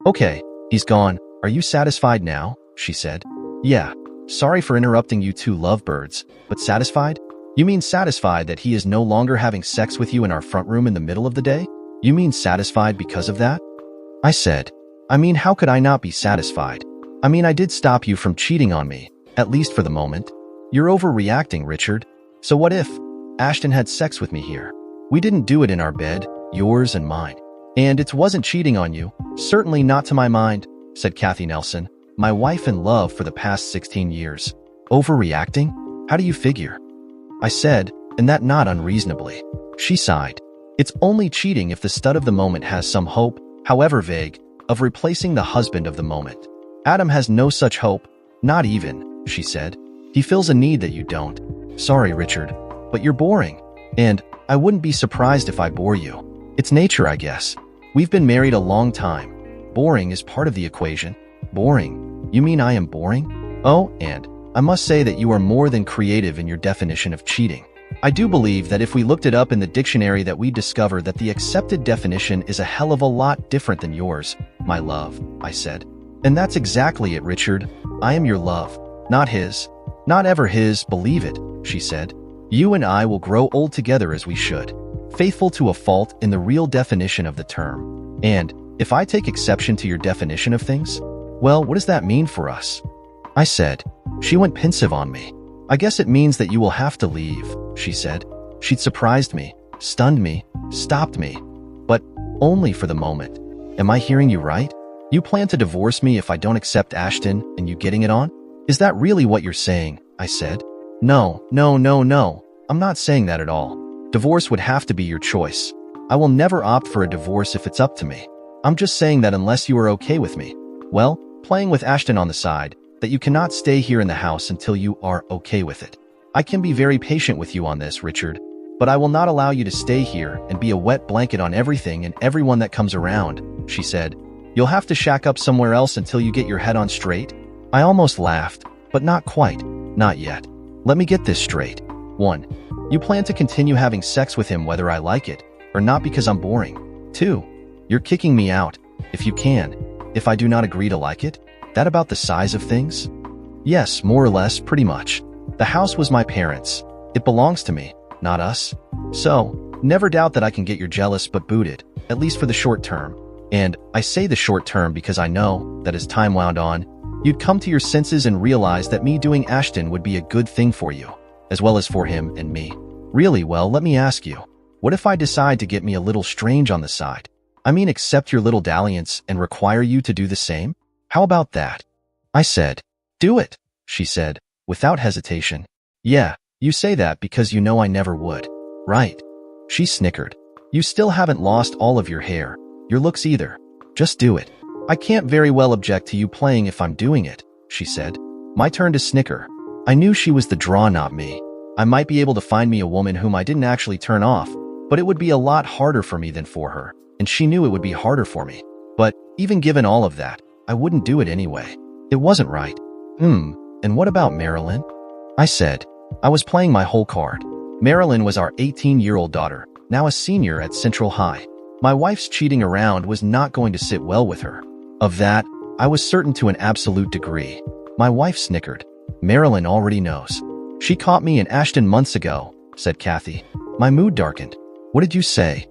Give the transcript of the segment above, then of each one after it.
Okay, he's gone. Are you satisfied now? She said. Yeah. Sorry for interrupting you two lovebirds, but satisfied? You mean satisfied that he is no longer having sex with you in our front room in the middle of the day? You mean satisfied because of that? I said. I mean, how could I not be satisfied? I mean, I did stop you from cheating on me, at least for the moment. You're overreacting, Richard. So what if Ashton had sex with me here? We didn't do it in our bed, yours and mine. And it wasn't cheating on you, certainly not to my mind, said Kathy Nelson, my wife in love for the past 16 years. Overreacting? How do you figure? I said, and that not unreasonably. She sighed. It's only cheating if the stud of the moment has some hope, however vague, of replacing the husband of the moment. Adam has no such hope, not even, she said. He feels a need that you don't. Sorry, Richard, but you're boring. And I wouldn't be surprised if I bore you. It's nature, I guess. We've been married a long time. Boring is part of the equation. Boring? You mean I am boring? Oh, and I must say that you are more than creative in your definition of cheating. I do believe that if we looked it up in the dictionary that we'd discover that the accepted definition is a hell of a lot different than yours, my love, I said. And that's exactly it, Richard. I am your love, not his. Not ever his, believe it, she said. You and I will grow old together as we should. Faithful to a fault in the real definition of the term. And if I take exception to your definition of things, well, what does that mean for us? I said. She went pensive on me. I guess it means that you will have to leave, she said. She'd surprised me, stunned me, stopped me. But only for the moment. Am I hearing you right? You plan to divorce me if I don't accept Ashton and you getting it on? Is that really what you're saying? I said. No. I'm not saying that at all. Divorce would have to be your choice. I will never opt for a divorce if it's up to me. I'm just saying that unless you are okay with me, well, playing with Ashton on the side, that you cannot stay here in the house until you are okay with it. I can be very patient with you on this, Richard, but I will not allow you to stay here and be a wet blanket on everything and everyone that comes around, she said. You'll have to shack up somewhere else until you get your head on straight. I almost laughed, but not quite, not yet. Let me get this straight. 1. You plan to continue having sex with him whether I like it or not because I'm boring. 2. You're kicking me out, if you can, if I do not agree to like it? That about the size of things? Yes, more or less, pretty much. The house was my parents'. It belongs to me, not us. So, never doubt that I can get your jealous but booted, at least for the short term. And I say the short term because I know that as time wound on, you'd come to your senses and realize that me doing Ashton would be a good thing for you, as well as for him and me. Really, well, let me ask you, what if I decide to get me a little strange on the side? I mean, accept your little dalliance and require you to do the same? How about that? I said. Do it, she said, without hesitation. Yeah, you say that because you know I never would. Right. She snickered. You still haven't lost all of your hair, your looks either. Just do it. I can't very well object to you playing if I'm doing it, she said. My turn to snicker. I knew she was the draw, not me. I might be able to find me a woman whom I didn't actually turn off, but it would be a lot harder for me than for her, and she knew it would be harder for me. But even given all of that, I wouldn't do it anyway. It wasn't right. And what about Marilyn? I said. I was playing my whole card. Marilyn was our 18-year-old daughter, now a senior at Central High. My wife's cheating around was not going to sit well with her. Of that, I was certain to an absolute degree. My wife snickered. Marilyn already knows. She caught me in Ashton months ago, said Kathy. My mood darkened. What did you say?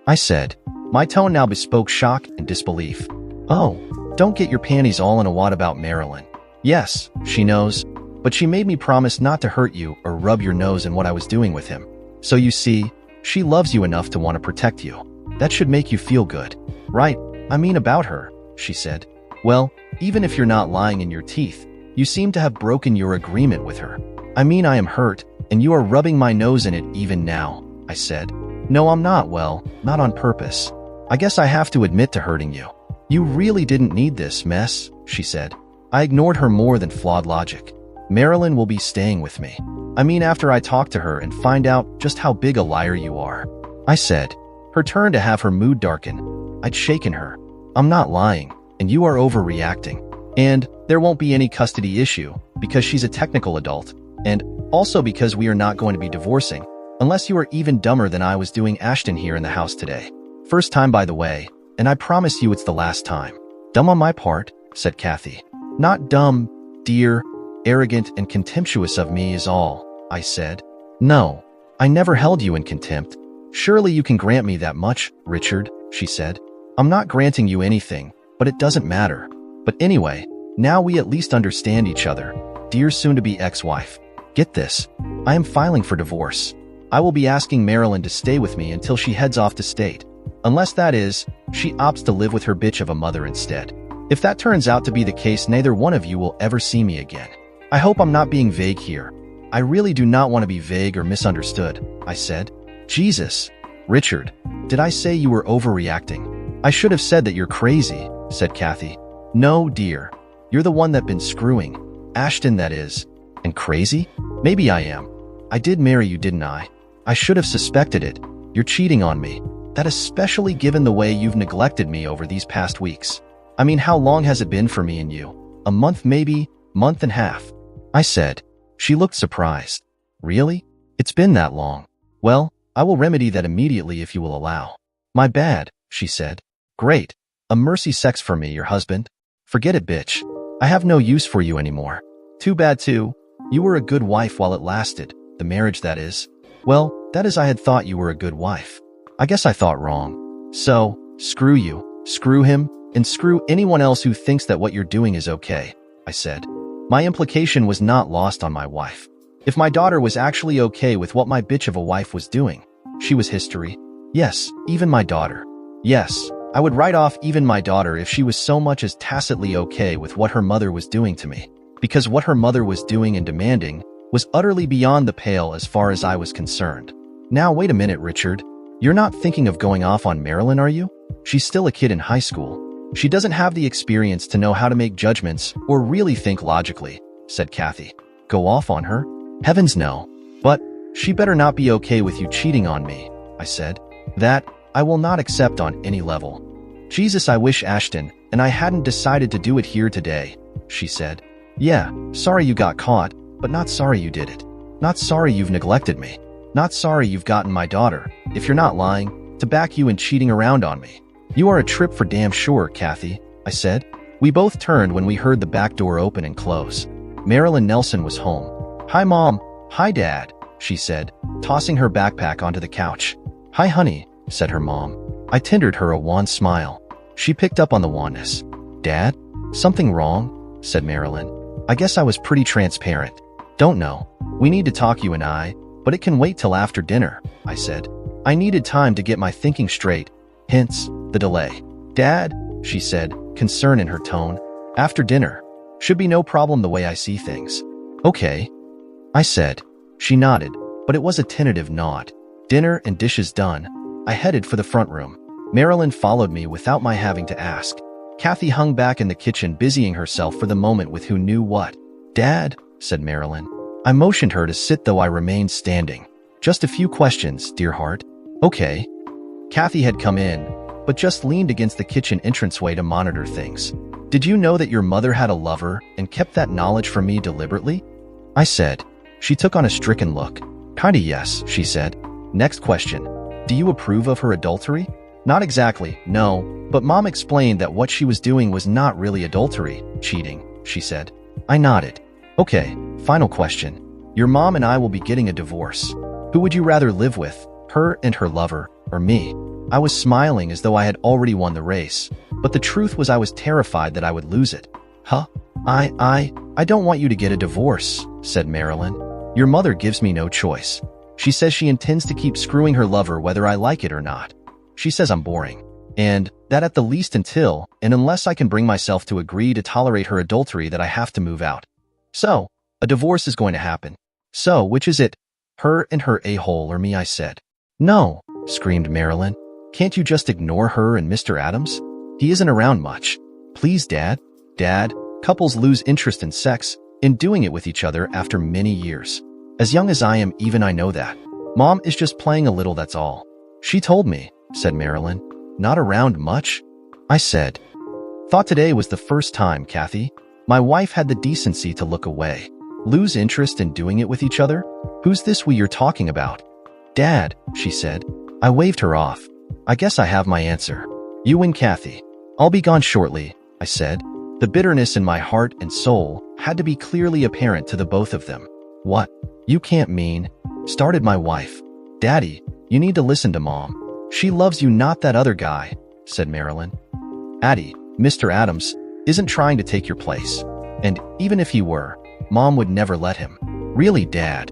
I said. My tone now bespoke shock and disbelief. Oh, don't get your panties all in a wad about Marilyn. Yes, she knows, but she made me promise not to hurt you or rub your nose in what I was doing with him. So you see, she loves you enough to want to protect you. That should make you feel good. Right, I mean about her, she said. Well, even if you're not lying in your teeth, you seem to have broken your agreement with her. I mean, I am hurt, and you are rubbing my nose in it even now, I said. No, I'm not, well, not on purpose. I guess I have to admit to hurting you. You really didn't need this mess, she said. I ignored her more than flawed logic. Marilyn will be staying with me. I mean, after I talk to her and find out just how big a liar you are. I said. Her turn to have her mood darken. I'd shaken her. I'm not lying, and you are overreacting. And there won't be any custody issue, because she's a technical adult, and also because we are not going to be divorcing, unless you are even dumber than I was doing Ashton here in the house today. First time, by the way, and I promise you it's the last time. Dumb on my part, said Kathy. Not dumb, dear. Arrogant and contemptuous of me is all, I said. No, I never held you in contempt. Surely you can grant me that much, Richard, she said. I'm not granting you anything, but it doesn't matter. But anyway, now we at least understand each other. Dear soon-to-be ex-wife, get this. I am filing for divorce. I will be asking Marilyn to stay with me until she heads off to state. Unless that is, she opts to live with her bitch of a mother instead. If that turns out to be the case, neither one of you will ever see me again. I hope I'm not being vague here. I really do not want to be vague or misunderstood, I said. Jesus. Richard, did I say you were overreacting? I should have said that you're crazy, said Kathy. No, dear. You're the one that been screwing. Ashton, that is. And crazy? Maybe I am. I did marry you, didn't I? I should have suspected it. You're cheating on me. That especially given the way you've neglected me over these past weeks. I mean, how long has it been for me and you? A month maybe? Month and a half? I said. She looked surprised. Really? It's been that long. Well, I will remedy that immediately if you will allow. My bad, she said. Great. A mercy sex for me, your husband? Forget it, bitch. I have no use for you anymore. Too bad too. You were a good wife while it lasted. The marriage, that is. Well, that is, I had thought you were a good wife. I guess I thought wrong. So, screw you, screw him, and screw anyone else who thinks that what you're doing is okay, I said. My implication was not lost on my wife. If my daughter was actually okay with what my bitch of a wife was doing, she was history. Yes, even my daughter. Yes, I would write off even my daughter if she was so much as tacitly okay with what her mother was doing to me, because what her mother was doing and demanding was utterly beyond the pale as far as I was concerned. Now wait a minute, Richard. You're not thinking of going off on Marilyn, are you? She's still a kid in high school. She doesn't have the experience to know how to make judgments or really think logically, said Kathy. Go off on her? Heavens no. But she better not be okay with you cheating on me, I said. That I will not accept on any level. Jesus, I wish, Ashton, and I hadn't decided to do it here today, she said. Yeah, sorry you got caught, but not sorry you did it. Not sorry you've neglected me. Not sorry you've gotten my daughter, if you're not lying, to back you in cheating around on me. You are a trip for damn sure, Kathy, I said. We both turned when we heard the back door open and close. Marilyn Nelson was home. Hi, Mom. Hi, Dad, she said, tossing her backpack onto the couch. Hi, honey, said her mom. I tendered her a wan smile. She picked up on the wanness. Dad? Something wrong? Said Marilyn. I guess I was pretty transparent. Don't know. We need to talk, you and I, but it can wait till after dinner, I said. I needed time to get my thinking straight, hence the delay. Dad, she said, concern in her tone. After dinner. Should be no problem the way I see things. Okay, I said. She nodded, but it was a tentative nod. Dinner and dishes done, I headed for the front room. Marilyn followed me without my having to ask. Kathy hung back in the kitchen, busying herself for the moment with who knew what. Dad, said Marilyn. I motioned her to sit, though I remained standing. Just a few questions, dear heart. Okay. Kathy had come in, but just leaned against the kitchen entranceway to monitor things. Did you know that your mother had a lover and kept that knowledge from me deliberately? I said. She took on a stricken look. Kinda yes, she said. Next question. Do you approve of her adultery? Not exactly, no, but Mom explained that what she was doing was not really adultery, cheating, she said. I nodded. Okay, final question. Your mom and I will be getting a divorce. Who would you rather live with, her and her lover, or me? I was smiling as though I had already won the race, but the truth was I was terrified that I would lose it. Huh? I don't want you to get a divorce, said Marilyn. Your mother gives me no choice. She says she intends to keep screwing her lover whether I like it or not. She says I'm boring, and that at the least until and unless I can bring myself to agree to tolerate her adultery that I have to move out. So, a divorce is going to happen. So, which is it? Her and her a-hole or me, I said. No, screamed Marilyn. Can't you just ignore her and Mr. Adams? He isn't around much. Please, Dad. Dad, couples lose interest in sex, in doing it with each other after many years. As young as I am, even I know that. Mom is just playing a little, that's all. She told me, said Marilyn. Not around much? I said. Thought today was the first time, Kathy. My wife had the decency to look away. Lose interest in doing it with each other? Who's this we you're talking about? Dad, she said. I waved her off. I guess I have my answer. You win, Kathy. I'll be gone shortly, I said. The bitterness in my heart and soul had to be clearly apparent to the both of them. What? You can't mean, started my wife. Daddy, you need to listen to Mom. She loves you, not that other guy, said Marilyn. Addie, Mr. Adams, isn't trying to take your place. And even if he were, Mom would never let him. Really, Dad?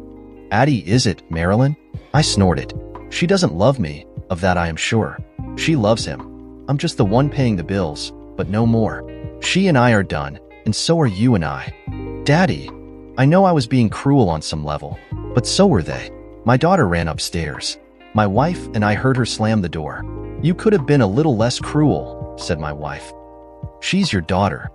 Addie, is it, Marilyn? I snorted. She doesn't love me, of that I am sure. She loves him. I'm just the one paying the bills, but no more. She and I are done, and so are you and I. Daddy, I know I was being cruel on some level, but so were they. My daughter ran upstairs. My wife and I heard her slam the door. You could have been a little less cruel, said my wife. She's your daughter.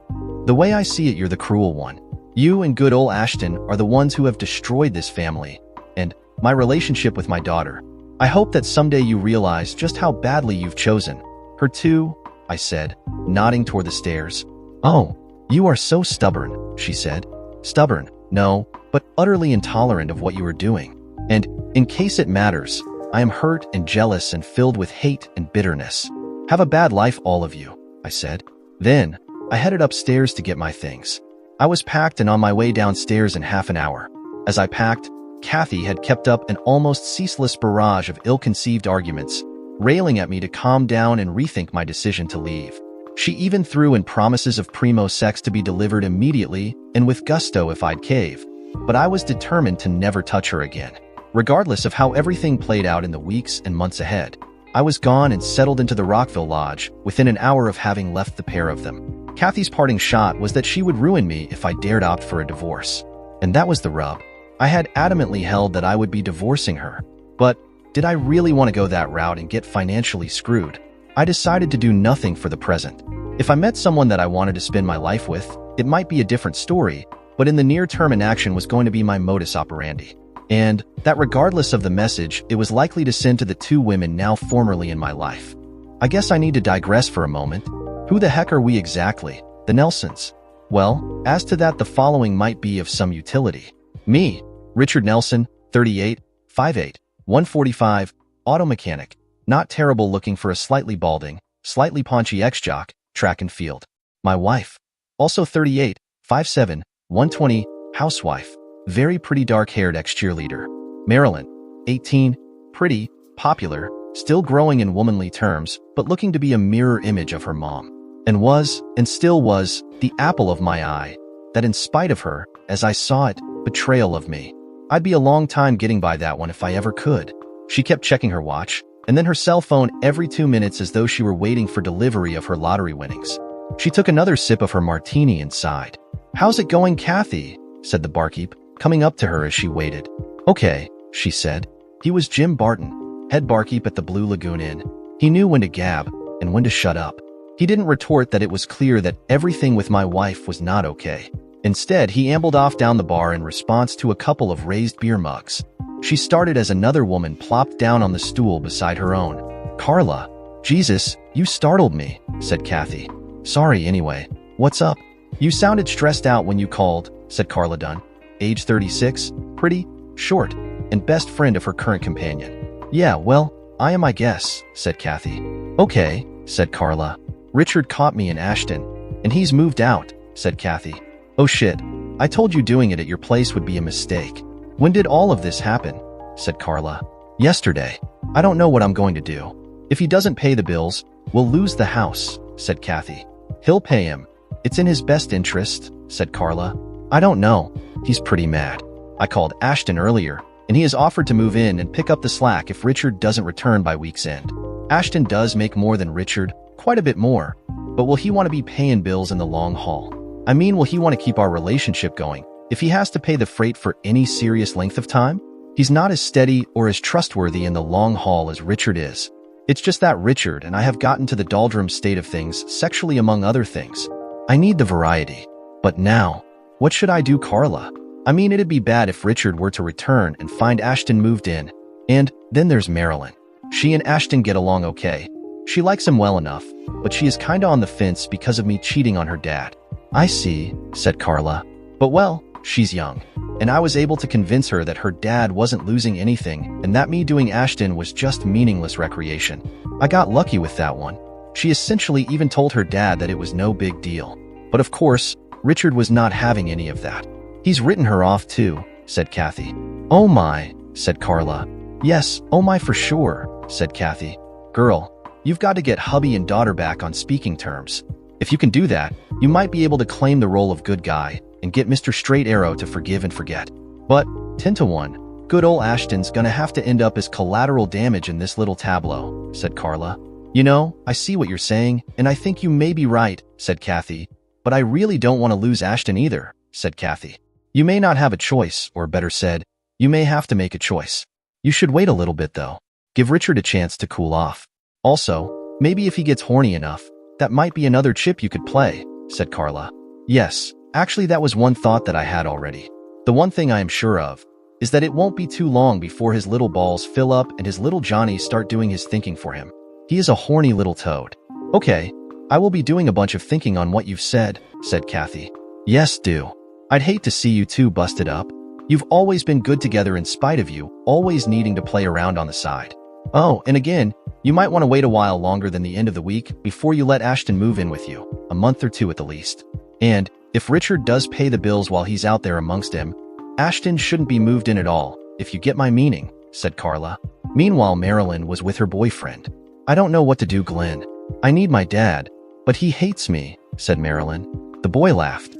The way I see it, you're the cruel one. You and good old Ashton are the ones who have destroyed this family, and my relationship with my daughter. I hope that someday you realize just how badly you've chosen her too, I said, nodding toward the stairs. Oh, you are so stubborn, she said. Stubborn, no, but utterly intolerant of what you are doing. And, in case it matters, I am hurt and jealous and filled with hate and bitterness. Have a bad life, all of you, I said. Then, I headed upstairs to get my things. I was packed and on my way downstairs in half an hour. As I packed, Kathy had kept up an almost ceaseless barrage of ill-conceived arguments, railing at me to calm down and rethink my decision to leave. She even threw in promises of primo sex to be delivered immediately and with gusto if I'd cave. But I was determined to never touch her again. Regardless of how everything played out in the weeks and months ahead, I was gone and settled into the Rockville Lodge within an hour of having left the pair of them. Kathy's parting shot was that she would ruin me if I dared opt for a divorce. And that was the rub. I had adamantly held that I would be divorcing her. But did I really want to go that route and get financially screwed? I decided to do nothing for the present. If I met someone that I wanted to spend my life with, it might be a different story, but in the near term, inaction was going to be my modus operandi. And that regardless of the message, it was likely to send to the two women now formerly in my life. I guess I need to digress for a moment. Who the heck are we exactly? The Nelsons? Well, as to that, the following might be of some utility. Me, Richard Nelson, 38, 5'8", 145, auto mechanic, not terrible looking for a slightly balding, slightly paunchy ex-jock, track and field. My wife, also 38, 5'7", 120, housewife, very pretty dark-haired ex-cheerleader. Marilyn, 18, pretty, popular, still growing in womanly terms, but looking to be a mirror image of her mom. And was, and still was, the apple of my eye, that in spite of her, as I saw it, betrayal of me. I'd be a long time getting by that one if I ever could. She kept checking her watch, and then her cell phone every 2 minutes as though she were waiting for delivery of her lottery winnings. She took another sip of her martini and sighed. "How's it going, Kathy?" said the barkeep, coming up to her as she waited. "Okay," she said. He was Jim Barton, head barkeep at the Blue Lagoon Inn. He knew when to gab and when to shut up. He didn't retort that it was clear that everything with my wife was not okay. Instead, he ambled off down the bar in response to a couple of raised beer mugs. She started as another woman plopped down on the stool beside her own. "Carla, Jesus, you startled me," said Kathy. "Sorry anyway. What's up?" "You sounded stressed out when you called," said Carla Dunn, age 36, pretty, short, and best friend of her current companion. "Yeah, well, I am, I guess," said Kathy. "Okay," said Carla. "Richard caught me in Ashton, and he's moved out," said Kathy. "Oh shit, I told you doing it at your place would be a mistake." "When did all of this happen?" said Carla. "Yesterday. I don't know what I'm going to do. If he doesn't pay the bills, we'll lose the house," said Kathy. "He'll pay him. It's in his best interest," said Carla. "I don't know. He's pretty mad. I called Ashton earlier, and he has offered to move in and pick up the slack if Richard doesn't return by week's end. Ashton does make more than Richard, quite a bit more, but will he want to be paying bills in the long haul? I mean, will he want to keep our relationship going if he has to pay the freight for any serious length of time? He's not as steady or as trustworthy in the long haul as Richard is. It's just that Richard and I have gotten to the doldrum state of things, sexually among other things. I need the variety. But now, what should I do, Carla? I mean, it'd be bad if Richard were to return and find Ashton moved in. And then there's Marilyn. She and Ashton get along okay. She likes him well enough, but she is kinda on the fence because of me cheating on her dad. "I see," said Carla. "But well, she's young, and I was able to convince her that her dad wasn't losing anything and that me doing Ashton was just meaningless recreation. I got lucky with that one. She essentially even told her dad that it was no big deal. But of course, Richard was not having any of that. He's written her off too, said Kathy. Oh my, said Carla. Yes, oh my for sure, said Kathy. Girl, you've got to get hubby and daughter back on speaking terms. If you can do that, you might be able to claim the role of good guy and get Mr. Straight Arrow to forgive and forget. But 10 to 1, good ol' Ashton's gonna have to end up as collateral damage in this little tableau, said Carla. You know, I see what you're saying, and I think you may be right, said Kathy. But I really don't want to lose Ashton either, said Kathy. You may not have a choice, or better said, you may have to make a choice. You should wait a little bit though. Give Richard a chance to cool off. Also, maybe if he gets horny enough, that might be another chip you could play, said Carla. Yes, actually that was one thought that I had already. The one thing I am sure of is that it won't be too long before his little balls fill up and his little Johnnies start doing his thinking for him. He is a horny little toad. Okay, I will be doing a bunch of thinking on what you've said, said Kathy. Yes, do. I'd hate to see you two busted up. You've always been good together in spite of you, always needing to play around on the side. Oh, and again, you might want to wait a while longer than the end of the week before you let Ashton move in with you, a month or two at the least. And if Richard does pay the bills while he's out there amongst him, Ashton shouldn't be moved in at all, if you get my meaning, said Carla. Meanwhile, Marilyn was with her boyfriend. I don't know what to do, Glenn. I need my dad, but he hates me, said Marilyn. The boy laughed.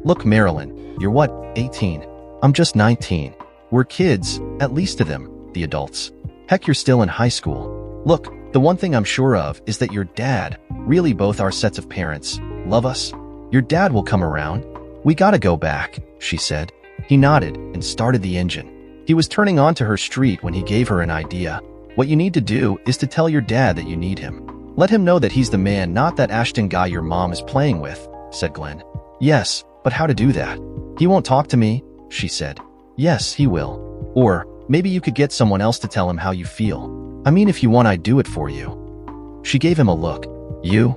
Look, Marilyn, you're what, 18? I'm just 19. We're kids, at least to them, the adults. Heck, you're still in high school. Look, the one thing I'm sure of is that your dad, really both our sets of parents, love us. Your dad will come around. We gotta go back, she said. He nodded and started the engine. He was turning onto her street when he gave her an idea. What you need to do is to tell your dad that you need him. Let him know that he's the man, not that Ashton guy your mom is playing with, said Glenn. Yes, but how to do that? He won't talk to me, she said. Yes, he will. Or maybe you could get someone else to tell him how you feel. I mean, if you want, I'd do it for you. She gave him a look. You?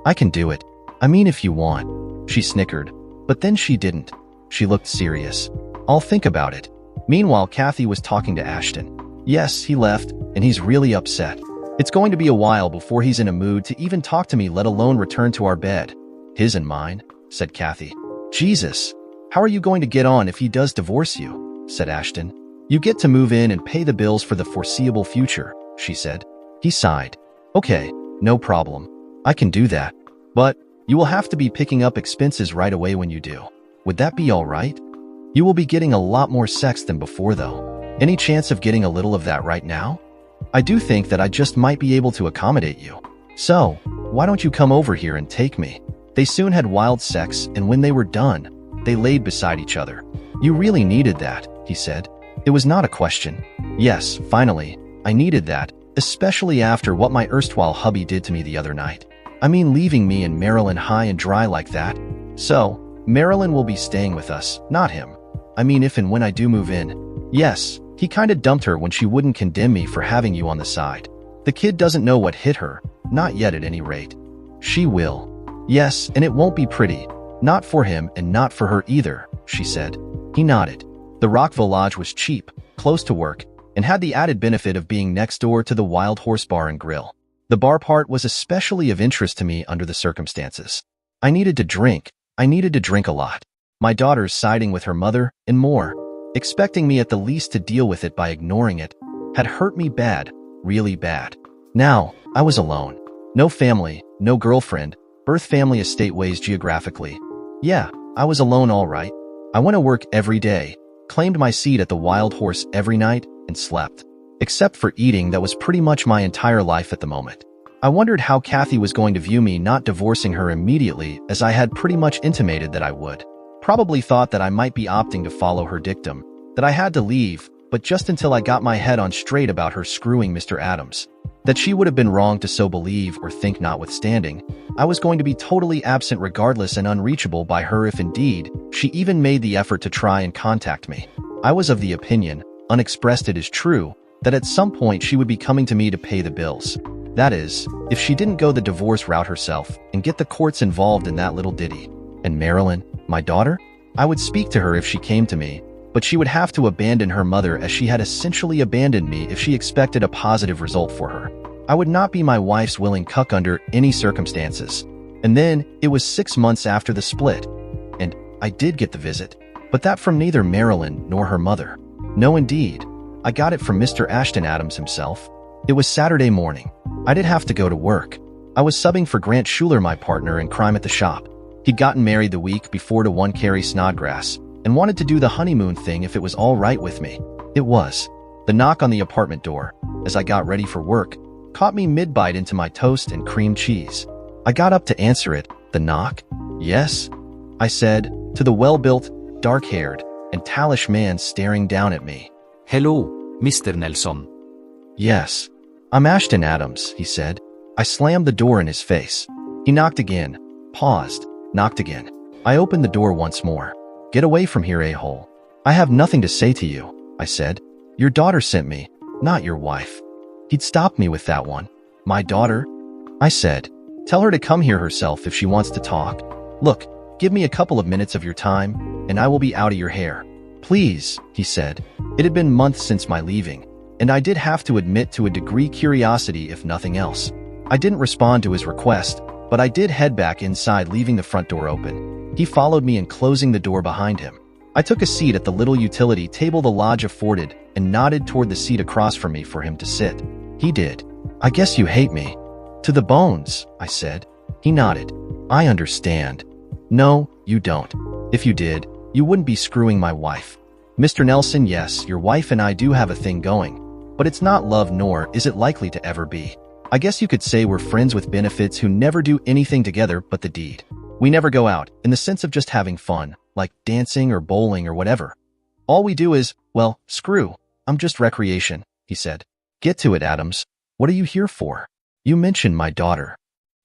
I can do it. I mean, if you want. She snickered, but then she didn't. She looked serious. I'll think about it. Meanwhile, Kathy was talking to Ashton. Yes, he left, and he's really upset. It's going to be a while before he's in a mood to even talk to me, let alone return to our bed. His and mine, said Kathy. Jesus, how are you going to get on if he does divorce you? Said Ashton. You get to move in and pay the bills for the foreseeable future, she said. He sighed. Okay, no problem. I can do that. But you will have to be picking up expenses right away when you do. Would that be all right? You will be getting a lot more sex than before, though. Any chance of getting a little of that right now? I do think that I just might be able to accommodate you. So, why don't you come over here and take me? They soon had wild sex, and when they were done, they laid beside each other. You really needed that, he said. It was not a question. Yes, finally, I needed that, especially after what my erstwhile hubby did to me the other night. I mean, leaving me and Marilyn high and dry like that. So, Marilyn will be staying with us, not him. I mean, if and when I do move in. Yes, he kinda dumped her when she wouldn't condemn me for having you on the side. The kid doesn't know what hit her, not yet at any rate. She will. Yes, and it won't be pretty. Not for him and not for her either, she said. He nodded. The Rockville Lodge was cheap, close to work, and had the added benefit of being next door to the Wild Horse Bar and Grill. The bar part was especially of interest to me under the circumstances. I needed to drink a lot. My daughter's siding with her mother, and more. Expecting me at the least to deal with it by ignoring it had hurt me bad, really bad. Now, I was alone. No family, no girlfriend, birth family estate ways geographically. Yeah, I was alone all right. I went to work every day, claimed my seat at the Wild Horse every night, and slept. Except for eating, that was pretty much my entire life at the moment. I wondered how Kathy was going to view me not divorcing her immediately, as I had pretty much intimated that I would. Probably thought that I might be opting to follow her dictum, that I had to leave, but just until I got my head on straight about her screwing Mr. Adams. That she would have been wrong to so believe or think, notwithstanding. I was going to be totally absent regardless and unreachable by her if indeed she even made the effort to try and contact me. I was of the opinion, unexpressed it is true, that at some point she would be coming to me to pay the bills. That is, if she didn't go the divorce route herself and get the courts involved in that little ditty. And Marilyn, my daughter? I would speak to her if she came to me, but she would have to abandon her mother as she had essentially abandoned me if she expected a positive result for her. I would not be my wife's willing cuck under any circumstances. And then, it was 6 months after the split. And I did get the visit, but that from neither Marilyn nor her mother. No, indeed. I got it from Mr. Ashton Adams himself. It was Saturday morning. I did have to go to work. I was subbing for Grant Schuler, my partner in crime at the shop. He'd gotten married the week before to one Carrie Snodgrass and wanted to do the honeymoon thing if it was all right with me. It was. The knock on the apartment door, as I got ready for work, caught me mid-bite into my toast and cream cheese. I got up to answer it. The knock? Yes, I said, to the well-built, dark-haired, and tallish man staring down at me. Hello, Mr. Nelson. Yes. I'm Ashton Adams, he said. I slammed the door in his face. He knocked again, paused, knocked again. I opened the door once more. Get away from here, a-hole. I have nothing to say to you, I said. Your daughter sent me, not your wife. He'd stopped me with that one. My daughter? I said. Tell her to come here herself if she wants to talk. Look, give me a couple of minutes of your time, and I will be out of your hair. Please, he said. It had been months since my leaving, and I did have to admit to a degree curiosity if nothing else. I didn't respond to his request, but I did head back inside, leaving the front door open. He followed me and closing the door behind him. I took a seat at the little utility table the lodge afforded and nodded toward the seat across from me for him to sit. He did. I guess you hate me. To the bones, I said. He nodded. I understand. No, you don't. If you did, you wouldn't be screwing my wife. Mr. Nelson, yes, your wife and I do have a thing going, but it's not love, nor is it likely to ever be. I guess you could say we're friends with benefits who never do anything together but the deed. We never go out, in the sense of just having fun, like dancing or bowling or whatever. All we do is, well, screw. I'm just recreation, he said. Get to it, Adams. What are you here for? You mentioned my daughter.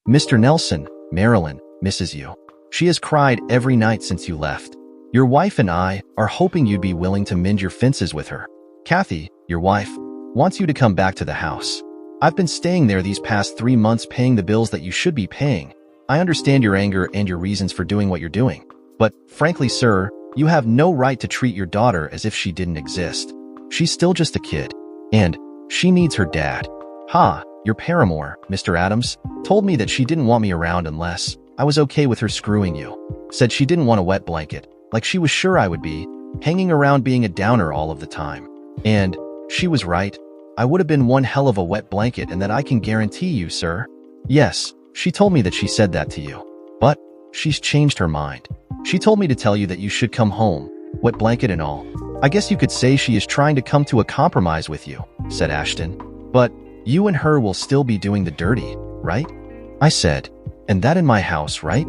Mr. Nelson, Marilyn, misses you. She has cried every night since you left. Your wife and I are hoping you'd be willing to mend your fences with her. Kathy, your wife, wants you to come back to the house. I've been staying there these past 3 months paying the bills that you should be paying. I understand your anger and your reasons for doing what you're doing. But, frankly, sir, you have no right to treat your daughter as if she didn't exist. She's still just a kid. And she needs her dad. Ha, your paramour, Mr. Adams, told me that she didn't want me around unless I was okay with her screwing you. Said she didn't want a wet blanket, like she was sure I would be, hanging around being a downer all of the time. And she was right. I would have been one hell of a wet blanket, and that I can guarantee you, sir. Yes, she told me that she said that to you. But she's changed her mind. She told me to tell you that you should come home, wet blanket and all. I guess you could say she is trying to come to a compromise with you, said Ashton. But you and her will still be doing the dirty, right? I said. And that in my house, right?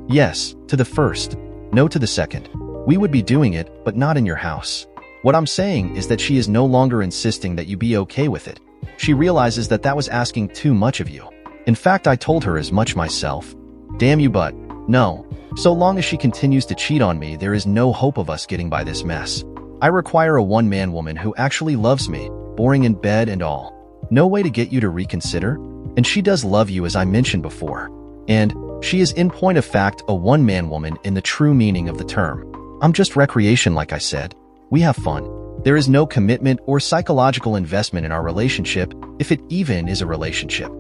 Yes, to the first. No to the second. We would be doing it, but not in your house. What I'm saying is that she is no longer insisting that you be okay with it. She realizes that that was asking too much of you. In fact, I told her as much myself. Damn you, but no. So long as she continues to cheat on me, there is no hope of us getting by this mess. I require a one-man woman who actually loves me, boring in bed and all. No way to get you to reconsider? And she does love you, as I mentioned before. And she is, in point of fact, a one-man woman in the true meaning of the term. I'm just recreation, like I said. We have fun. There is no commitment or psychological investment in our relationship, if it even is a relationship.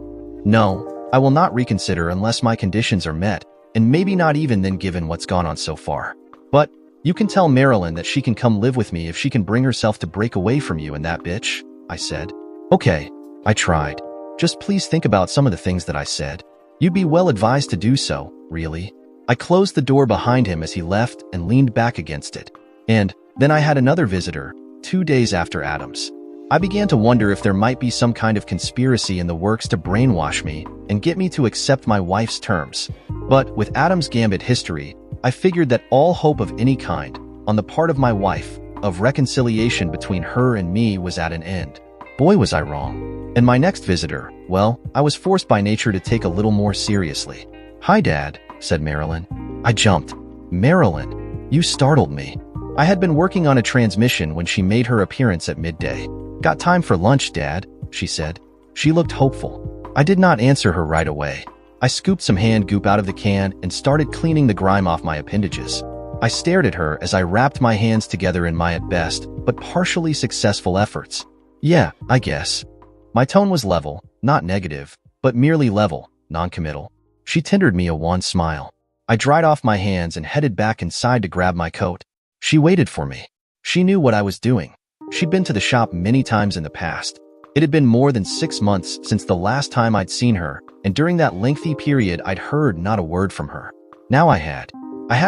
No, I will not reconsider unless my conditions are met, and maybe not even then given what's gone on so far. But you can tell Marilyn that she can come live with me if she can bring herself to break away from you and that bitch, I said. Okay, I tried. Just please think about some of the things that I said. You'd be well advised to do so, really. I closed the door behind him as he left and leaned back against it. And then I had another visitor, 2 days after Adams. I began to wonder if there might be some kind of conspiracy in the works to brainwash me and get me to accept my wife's terms. But with Adams' gambit history, I figured that all hope of any kind, on the part of my wife, of reconciliation between her and me was at an end. Boy, was I wrong. And my next visitor, well, I was forced by nature to take a little more seriously. Hi, Dad, said Marilyn. I jumped. Marilyn, you startled me. I had been working on a transmission when she made her appearance at midday. Got time for lunch, Dad, she said. She looked hopeful. I did not answer her right away. I scooped some hand goop out of the can and started cleaning the grime off my appendages. I stared at her as I wrapped my hands together in my at best, but partially successful efforts. Yeah, I guess. My tone was level, not negative, but merely level, non-committal. She tendered me a wan smile. I dried off my hands and headed back inside to grab my coat. She waited for me. She knew what I was doing. She'd been to the shop many times in the past. It had been more than 6 months since the last time I'd seen her, and during that lengthy period I'd heard not a word from her. Now I had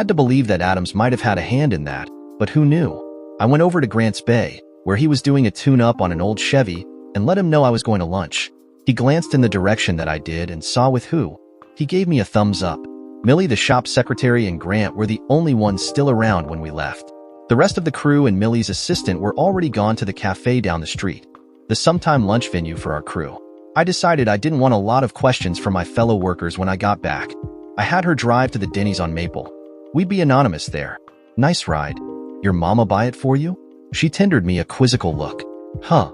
to believe that Adams might have had a hand in that, but who knew? I went over to Grant's Bay, where he was doing a tune-up on an old Chevy, and let him know I was going to lunch. He glanced in the direction that I did and saw with who. He gave me a thumbs up. Millie, the shop secretary, and Grant were the only ones still around when we left. The rest of the crew and Millie's assistant were already gone to the cafe down the street, the sometime lunch venue for our crew. I decided I didn't want a lot of questions from my fellow workers when I got back. I had her drive to the Denny's on Maple. We'd be anonymous there. Nice ride. Your mama buy it for you? She tendered me a quizzical look. Huh.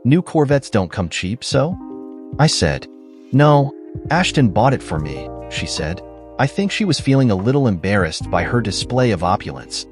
New Corvettes don't come cheap, so? I said. No, Ashton bought it for me, she said. I think she was feeling a little embarrassed by her display of opulence.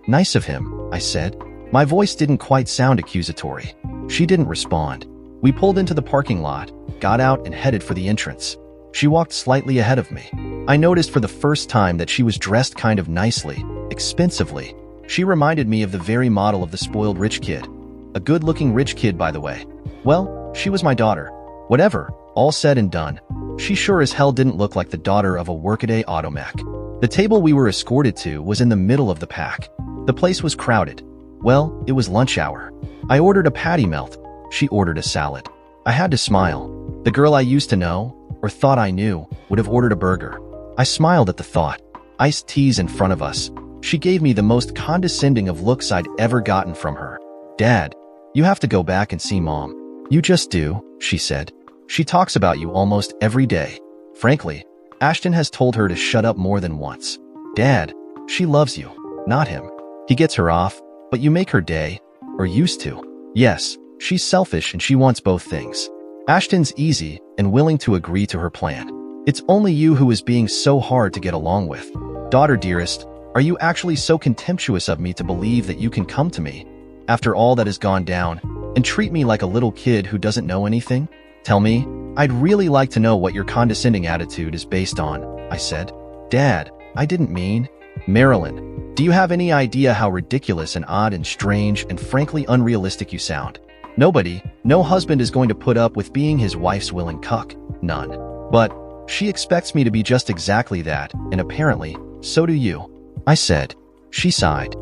Nice of him, I said. My voice didn't quite sound accusatory. She didn't respond. We pulled into the parking lot, got out, and headed for the entrance. She walked slightly ahead of me. I noticed for the first time that she was dressed kind of nicely, expensively. She reminded me of the very model of the spoiled rich kid. A good-looking rich kid, by the way. Well, she was my daughter. Whatever, all said and done. She sure as hell didn't look like the daughter of a workaday automech. The table we were escorted to was in the middle of the pack. The place was crowded. Well, it was lunch hour. I ordered a patty melt. She ordered a salad. I had to smile. The girl I used to know, or thought I knew, would have ordered a burger. I smiled at the thought. Iced teas in front of us. She gave me the most condescending of looks I'd ever gotten from her. Dad, you have to go back and see Mom. You just do, she said. She talks about you almost every day. Frankly, Ashton has told her to shut up more than once. Dad, she loves you, not him. He gets her off, but you make her day, or used to. Yes, she's selfish and she wants both things. Ashton's easy and willing to agree to her plan. It's only you who is being so hard to get along with. Daughter dearest, are you actually so contemptuous of me to believe that you can come to me, after all that has gone down, and treat me like a little kid who doesn't know anything? Tell me, I'd really like to know what your condescending attitude is based on, I said. Dad, I didn't mean. Marilyn, do you have any idea how ridiculous and odd and strange and frankly unrealistic you sound? Nobody, no husband is going to put up with being his wife's willing cuck. None. But she expects me to be just exactly that, and apparently, so do you. I said. She sighed.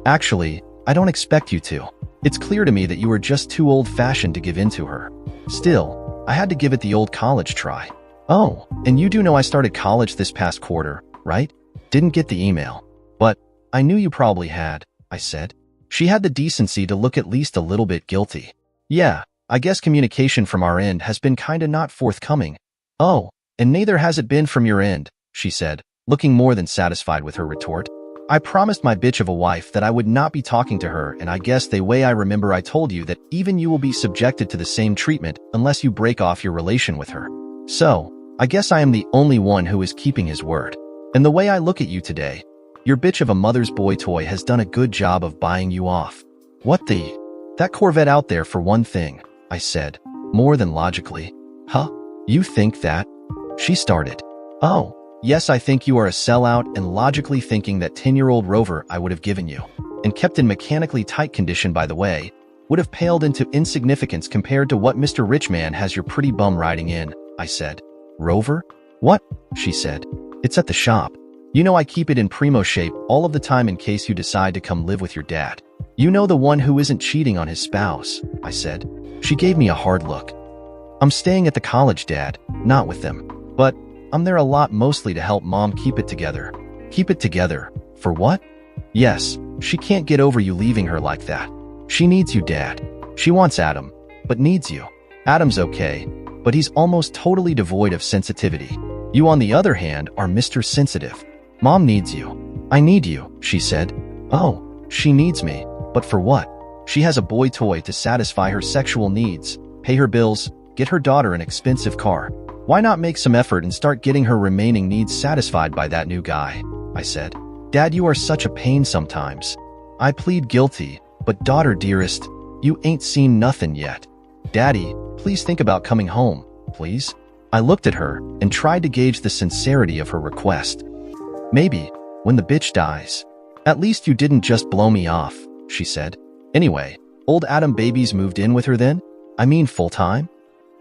Actually, I don't expect you to. It's clear to me that you are just too old-fashioned to give in to her. Still, I had to give it the old college try. Oh, and you do know I started college this past quarter, right? Didn't get the email. But I knew you probably had, I said. She had the decency to look at least a little bit guilty. Yeah, I guess communication from our end has been kinda not forthcoming. Oh, and neither has it been from your end, she said, looking more than satisfied with her retort. I promised my bitch of a wife that I would not be talking to her, and I guess the way I remember I told you that even you will be subjected to the same treatment unless you break off your relation with her. So, I guess I am the only one who is keeping his word. And the way I look at you today, your bitch of a mother's boy toy has done a good job of buying you off. What the? That Corvette out there for one thing, I said, more than logically. Huh? You think that? She started. Oh, yes, I think you are a sellout and logically thinking that 10-year-old Rover I would have given you, and kept in mechanically tight condition by the way, would have paled into insignificance compared to what Mr. Richman has your pretty bum riding in, I said. Rover? What? She said. It's at the shop. You know I keep it in primo shape all of the time in case you decide to come live with your dad. You know, the one who isn't cheating on his spouse, I said. She gave me a hard look. I'm staying at the college, Dad, not with them. But I'm there a lot mostly to help Mom keep it together. Keep it together? For what? Yes, she can't get over you leaving her like that. She needs you, Dad. She wants Adam, but needs you. Adam's okay, but he's almost totally devoid of sensitivity. You, on the other hand, are Mr. Sensitive. Mom needs you. I need you, she said. Oh, she needs me, but for what? She has a boy toy to satisfy her sexual needs, pay her bills, get her daughter an expensive car. Why not make some effort and start getting her remaining needs satisfied by that new guy? I said. Dad, you are such a pain sometimes. I plead guilty, but daughter dearest, you ain't seen nothing yet. "Daddy, please think about coming home, please." I looked at her and tried to gauge the sincerity of her request. "Maybe, when the bitch dies. At least you didn't just blow me off," she said. "Anyway, old Adam Babies moved in with her then? I mean full-time?"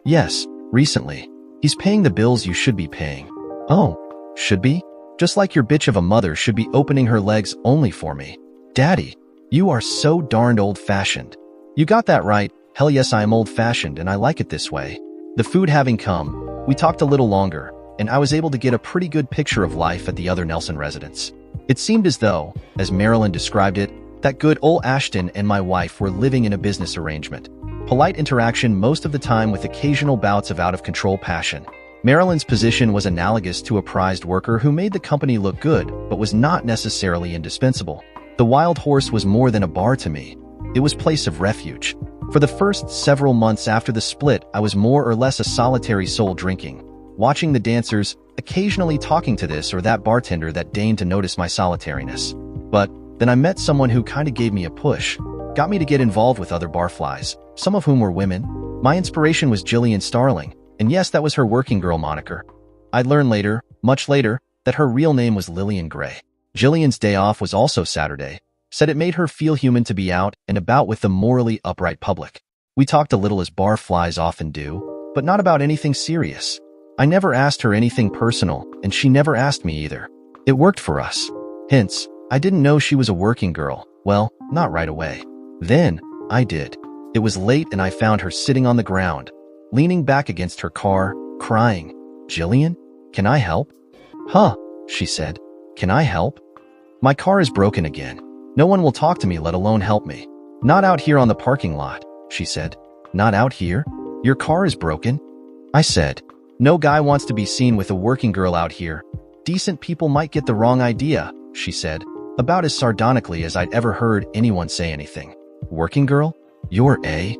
"Yes, recently. He's paying the bills you should be paying." "Oh, should be? Just like your bitch of a mother should be opening her legs only for me." "Daddy, you are so darned old-fashioned." "You got that right. Hell yes, I am old-fashioned and I like it this way." The food having come, we talked a little longer, and I was able to get a pretty good picture of life at the other Nelson residence. It seemed as though, as Marilyn described it, that good old Ashton and my wife were living in a business arrangement. Polite interaction most of the time with occasional bouts of out-of-control passion. Marilyn's position was analogous to a prized worker who made the company look good, but was not necessarily indispensable. The Wild Horse was more than a bar to me. It was place of refuge. For the first several months after the split, I was more or less a solitary soul drinking, watching the dancers, occasionally talking to this or that bartender that deigned to notice my solitariness. But then I met someone who kinda gave me a push, got me to get involved with other barflies, some of whom were women. My inspiration was Jillian Starling, and yes, that was her working girl moniker. I'd learn later, much later, that her real name was Lillian Gray. Jillian's day off was also Saturday, said it made her feel human to be out and about with the morally upright public. We talked a little as barflies often do, but not about anything serious. I never asked her anything personal, and she never asked me either. It worked for us. Hence, I didn't know she was a working girl. Well, not right away. Then, I did. It was late and I found her sitting on the ground, leaning back against her car, crying. "Jillian, can I help?" "Huh," she said. "Can I help?" "My car is broken again. No one will talk to me, let alone help me." "Not out here on the parking lot," she said. "Not out here? Your car is broken?" I said. "No guy wants to be seen with a working girl out here. Decent people might get the wrong idea," she said, about as sardonically as I'd ever heard anyone say anything. "Working girl? You're a—"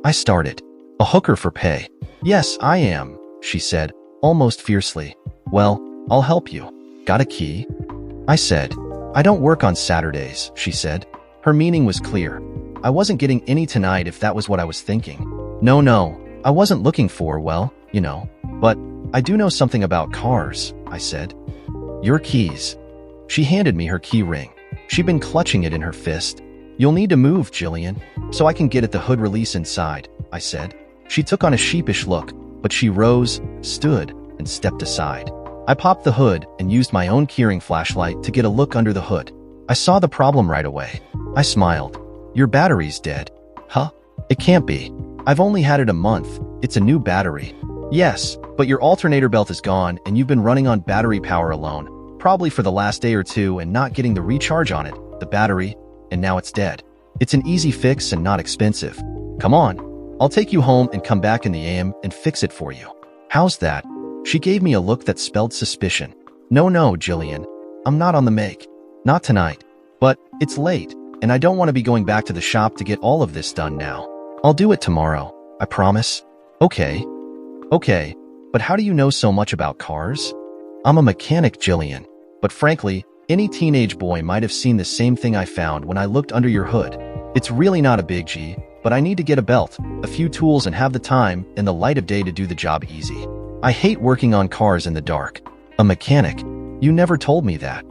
I started. "A hooker for pay." "Yes, I am," she said, almost fiercely. "Well, I'll help you. Got a key?" I said. "I don't work on Saturdays," she said. Her meaning was clear. I wasn't getting any tonight if that was what I was thinking. No, I wasn't looking for, well, you know. "But I do know something about cars," I said. "Your keys." She handed me her key ring. She'd been clutching it in her fist. "You'll need to move, Jillian, so I can get at the hood release inside," I said. She took on a sheepish look, but she rose, stood, and stepped aside. I popped the hood and used my own keyring flashlight to get a look under the hood. I saw the problem right away. I smiled. "Your battery's dead." "Huh? It can't be. I've only had it a month. It's a new battery." "Yes, but your alternator belt is gone and you've been running on battery power alone, probably for the last day or two and not getting the recharge on it, the battery, and now it's dead. It's an easy fix and not expensive. Come on. I'll take you home and come back in the AM and fix it for you. How's that?" She gave me a look that spelled suspicion. No, Jillian. I'm not on the make. Not tonight. But it's late, and I don't want to be going back to the shop to get all of this done now. I'll do it tomorrow. I promise. Okay, but how do you know so much about cars? I'm a mechanic, Jillian. But frankly, any teenage boy might have seen the same thing I found when I looked under your hood. It's really not a big G, but I need to get a belt, a few tools, and have the time and the light of day to do the job easy. I hate working on cars in the dark. A mechanic? You never told me that.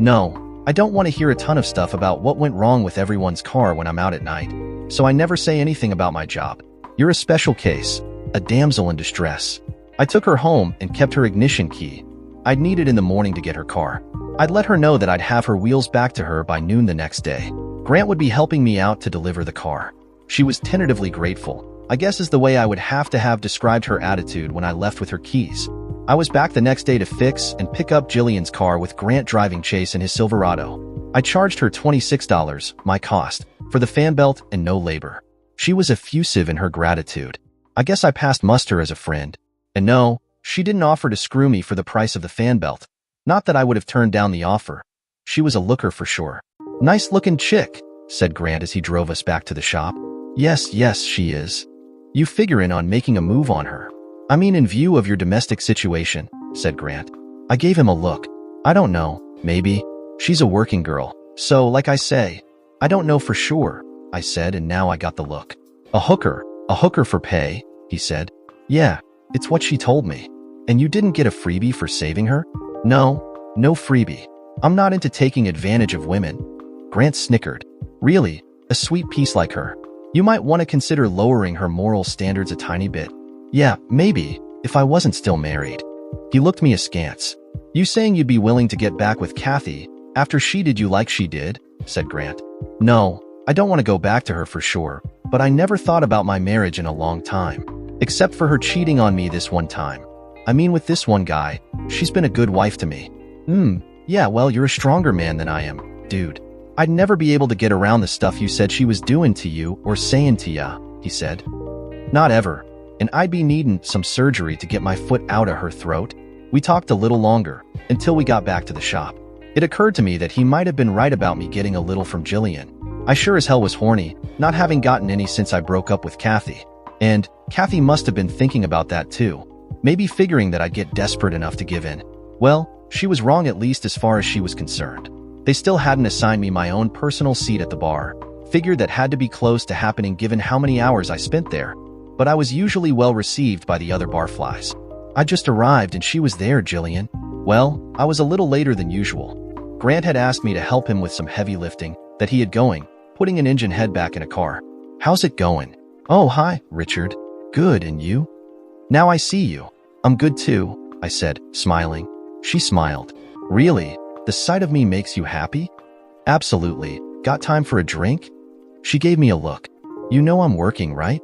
No, I don't want to hear a ton of stuff about what went wrong with everyone's car when I'm out at night, so I never say anything about my job. You're a special case, a damsel in distress. I took her home and kept her ignition key. I'd need it in the morning to get her car. I'd let her know that I'd have her wheels back to her by noon the next day. Grant would be helping me out to deliver the car. She was tentatively grateful, I guess is the way I would have to have described her attitude when I left with her keys. I was back the next day to fix and pick up Jillian's car with Grant driving Chase in his Silverado. I charged her $26, my cost, for the fan belt and no labor. She was effusive in her gratitude. I guess I passed muster as a friend. And no, she didn't offer to screw me for the price of the fan belt. Not that I would have turned down the offer. She was a looker for sure. "Nice-looking chick," said Grant as he drove us back to the shop. Yes, she is. You figuring on making a move on her? I mean, in view of your domestic situation, said Grant. I gave him a look. I don't know, maybe. She's a working girl. So, like I say, I don't know for sure, I said, and now I got the look. A hooker, A hooker for pay, he said. Yeah, it's what she told me. And you didn't get a freebie for saving her? No, no freebie. I'm not into taking advantage of women. Grant snickered. Really, a sweet piece like her. You might want to consider lowering her moral standards a tiny bit. Yeah, maybe, if I wasn't still married. He looked me askance. You saying you'd be willing to get back with Kathy after she did you like she did? Said Grant. No, I don't want to go back to her for sure, but I never thought about my marriage in a long time. Except for her cheating on me this one time. I mean, with this one guy, she's been a good wife to me. Yeah, well, you're a stronger man than I am, dude. I'd never be able to get around the stuff you said she was doing to you or saying to ya, he said. Not ever. And I'd be needing some surgery to get my foot out of her throat. We talked a little longer, until we got back to the shop. It occurred to me that he might have been right about me getting a little from Jillian. I sure as hell was horny, not having gotten any since I broke up with Kathy. And Kathy must have been thinking about that too. Maybe figuring that I'd get desperate enough to give in. Well, she was wrong at least as far as she was concerned. They still hadn't assigned me my own personal seat at the bar. Figured that had to be close to happening given how many hours I spent there. But I was usually well received by the other barflies. I just arrived and she was there, Jillian. Well, I was a little later than usual. Grant had asked me to help him with some heavy lifting that he had going, putting an engine head back in a car. How's it going? Oh, hi, Richard. Good, and you? Now I see you. I'm good too, I said, smiling. She smiled. Really? The sight of me makes you happy? Absolutely. Got time for a drink? She gave me a look. You know I'm working, right?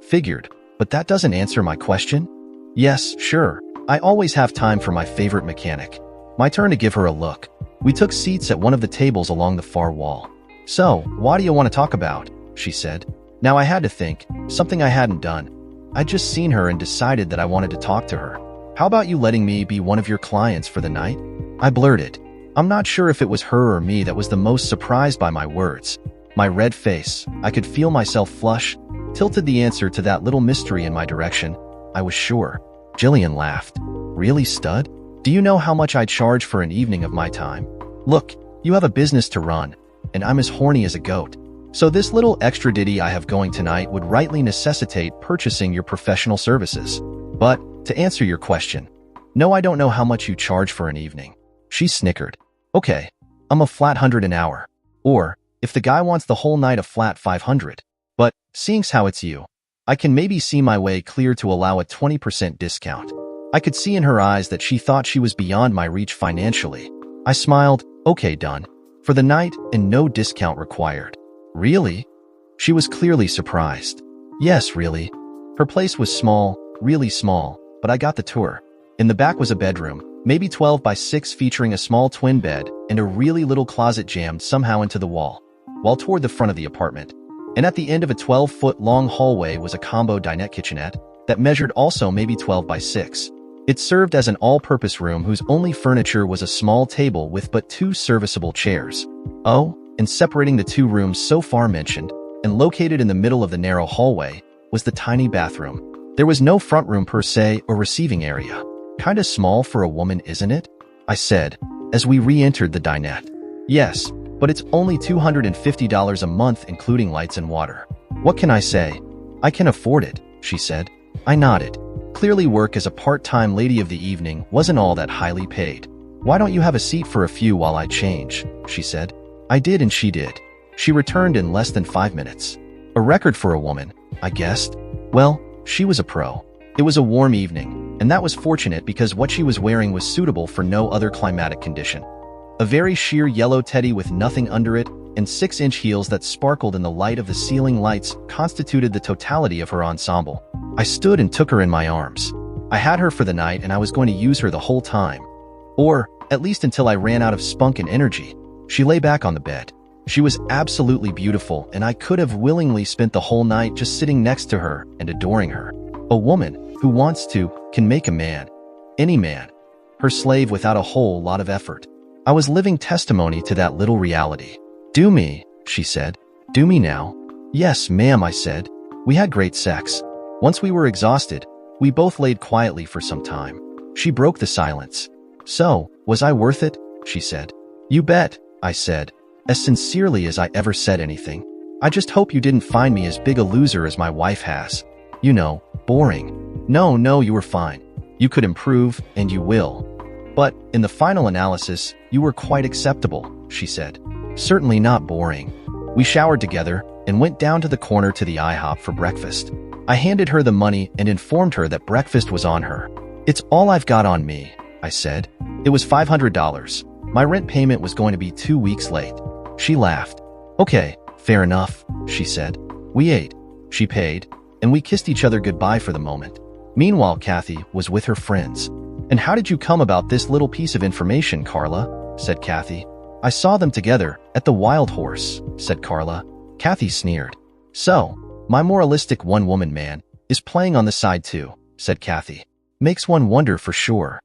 Figured, but that doesn't answer my question. Yes, sure. I always have time for my favorite mechanic. My turn to give her a look. We took seats at one of the tables along the far wall. So, what do you want to talk about? She said. Now I had to think, something I hadn't done. I'd just seen her and decided that I wanted to talk to her. How about you letting me be one of your clients for the night? I blurted. I'm not sure if it was her or me that was the most surprised by my words. My red face, I could feel myself flush, tilted the answer to that little mystery in my direction. I was sure. Jillian laughed. Really, stud? Do you know how much I charge for an evening of my time? Look, you have a business to run, and I'm as horny as a goat. So this little extra ditty I have going tonight would rightly necessitate purchasing your professional services. But, to answer your question, no, I don't know how much you charge for an evening. She snickered. Okay, I'm a flat 100 an hour. Or, if the guy wants the whole night, a flat 500. But, seeing's how it's you, I can maybe see my way clear to allow a 20% discount. I could see in her eyes that she thought she was beyond my reach financially. I smiled. Okay, done. For the night, and no discount required. Really? She was clearly surprised. Yes, really. Her place was small, really small, but I got the tour. In the back was a bedroom, maybe 12 by 6, featuring a small twin bed and a really little closet jammed somehow into the wall, while toward the front of the apartment. And at the end of a 12-foot-long hallway was a combo dinette kitchenette that measured also maybe 12 by 6. It served as an all-purpose room whose only furniture was a small table with but 2 serviceable chairs. Oh, and separating the 2 rooms so far mentioned, and located in the middle of the narrow hallway, was the tiny bathroom. There was no front room per se or receiving area. Kinda small for a woman, isn't it? I said, as we re-entered the dinette. Yes, but it's only $250 a month including lights and water. What can I say? I can afford it, she said. I nodded. Clearly work as a part-time lady of the evening wasn't all that highly paid. Why don't you have a seat for a few while I change, she said. I did and she did. She returned in less than 5 minutes. A record for a woman, I guessed. Well, she was a pro. It was a warm evening, and that was fortunate because what she was wearing was suitable for no other climatic condition. A very sheer yellow teddy with nothing under it, and 6-inch heels that sparkled in the light of the ceiling lights constituted the totality of her ensemble. I stood and took her in my arms. I had her for the night and I was going to use her the whole time. Or, at least until I ran out of spunk and energy. She lay back on the bed. She was absolutely beautiful, and I could have willingly spent the whole night just sitting next to her and adoring her. A woman who wants to can make a man. Any man. Her slave without a whole lot of effort. I was living testimony to that little reality. Do me, she said. Do me now. Yes, ma'am, I said. We had great sex. Once we were exhausted, we both laid quietly for some time. She broke the silence. So, was I worth it? She said. You bet, I said, as sincerely as I ever said anything. I just hope you didn't find me as big a loser as my wife has. You know, boring. No, you were fine. You could improve, and you will. But, in the final analysis, you were quite acceptable, she said. Certainly not boring. We showered together and went down to the corner to the IHOP for breakfast. I handed her the money and informed her that breakfast was on her. It's all I've got on me, I said. It was $500. My rent payment was going to be 2 weeks late. She laughed. Okay, fair enough, she said. We ate. She paid, and we kissed each other goodbye for the moment. Meanwhile, Kathy was with her friends. And how did you come about this little piece of information, Carla? Said Kathy. I saw them together at the Wild Horse, said Carla. Kathy sneered. So, my moralistic one-woman man is playing on the side too, said Kathy. Makes one wonder for sure.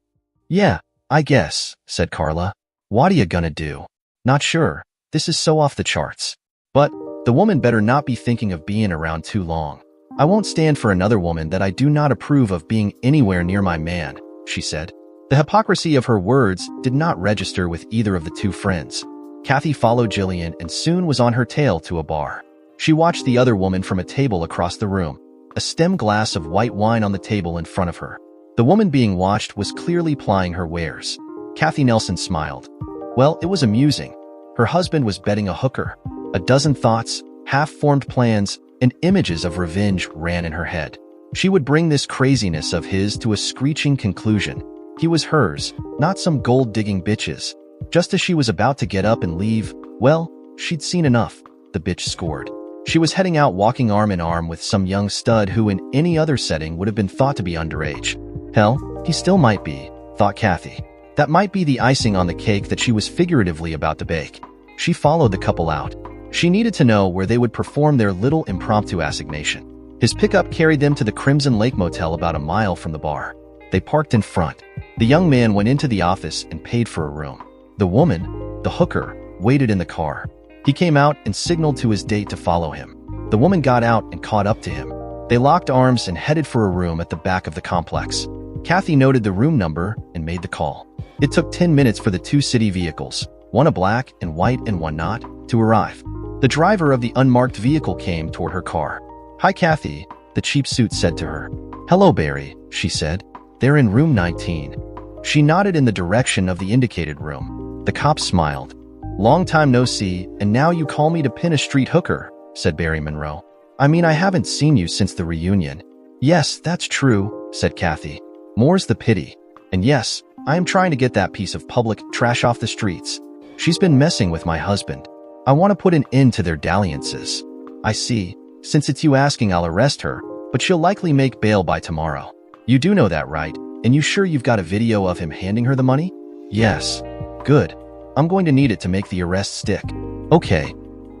Yeah, I guess, said Carla. What are you gonna do? Not sure. This is so off the charts. But the woman better not be thinking of being around too long. I won't stand for another woman that I do not approve of being anywhere near my man, she said. The hypocrisy of her words did not register with either of the two friends. Kathy followed Jillian and soon was on her tail to a bar. She watched the other woman from a table across the room, a stem glass of white wine on the table in front of her. The woman being watched was clearly plying her wares. Kathy Nelson smiled. Well, it was amusing. Her husband was betting a hooker. A dozen thoughts, half-formed plans, and images of revenge ran in her head. She would bring this craziness of his to a screeching conclusion. He was hers, not some gold-digging bitch's. Just as she was about to get up and leave, well, she'd seen enough. The bitch scored. She was heading out walking arm in arm with some young stud who in any other setting would have been thought to be underage. Hell, he still might be, thought Kathy. That might be the icing on the cake that she was figuratively about to bake. She followed the couple out. She needed to know where they would perform their little impromptu assignation. His pickup carried them to the Crimson Lake Motel about a mile from the bar. They parked in front. The young man went into the office and paid for a room. The woman, the hooker, waited in the car. He came out and signaled to his date to follow him. The woman got out and caught up to him. They locked arms and headed for a room at the back of the complex. Kathy noted the room number and made the call. It took 10 minutes for the two city vehicles, one a black and white and one not, to arrive. The driver of the unmarked vehicle came toward her car. Hi, Kathy, the cheap suit said to her. Hello, Barry, she said. They're in room 19. She nodded in the direction of the indicated room. The cop smiled. Long time no see, and now you call me to pin a street hooker, said Barry Monroe. I mean, I haven't seen you since the reunion. Yes, that's true, said Kathy. More's the pity. And yes, I am trying to get that piece of public trash off the streets. She's been messing with my husband. I want to put an end to their dalliances. I see. Since it's you asking, I'll arrest her, but she'll likely make bail by tomorrow. You do know that, right? And you sure you've got a video of him handing her the money? Yes. Good. I'm going to need it to make the arrest stick. Okay.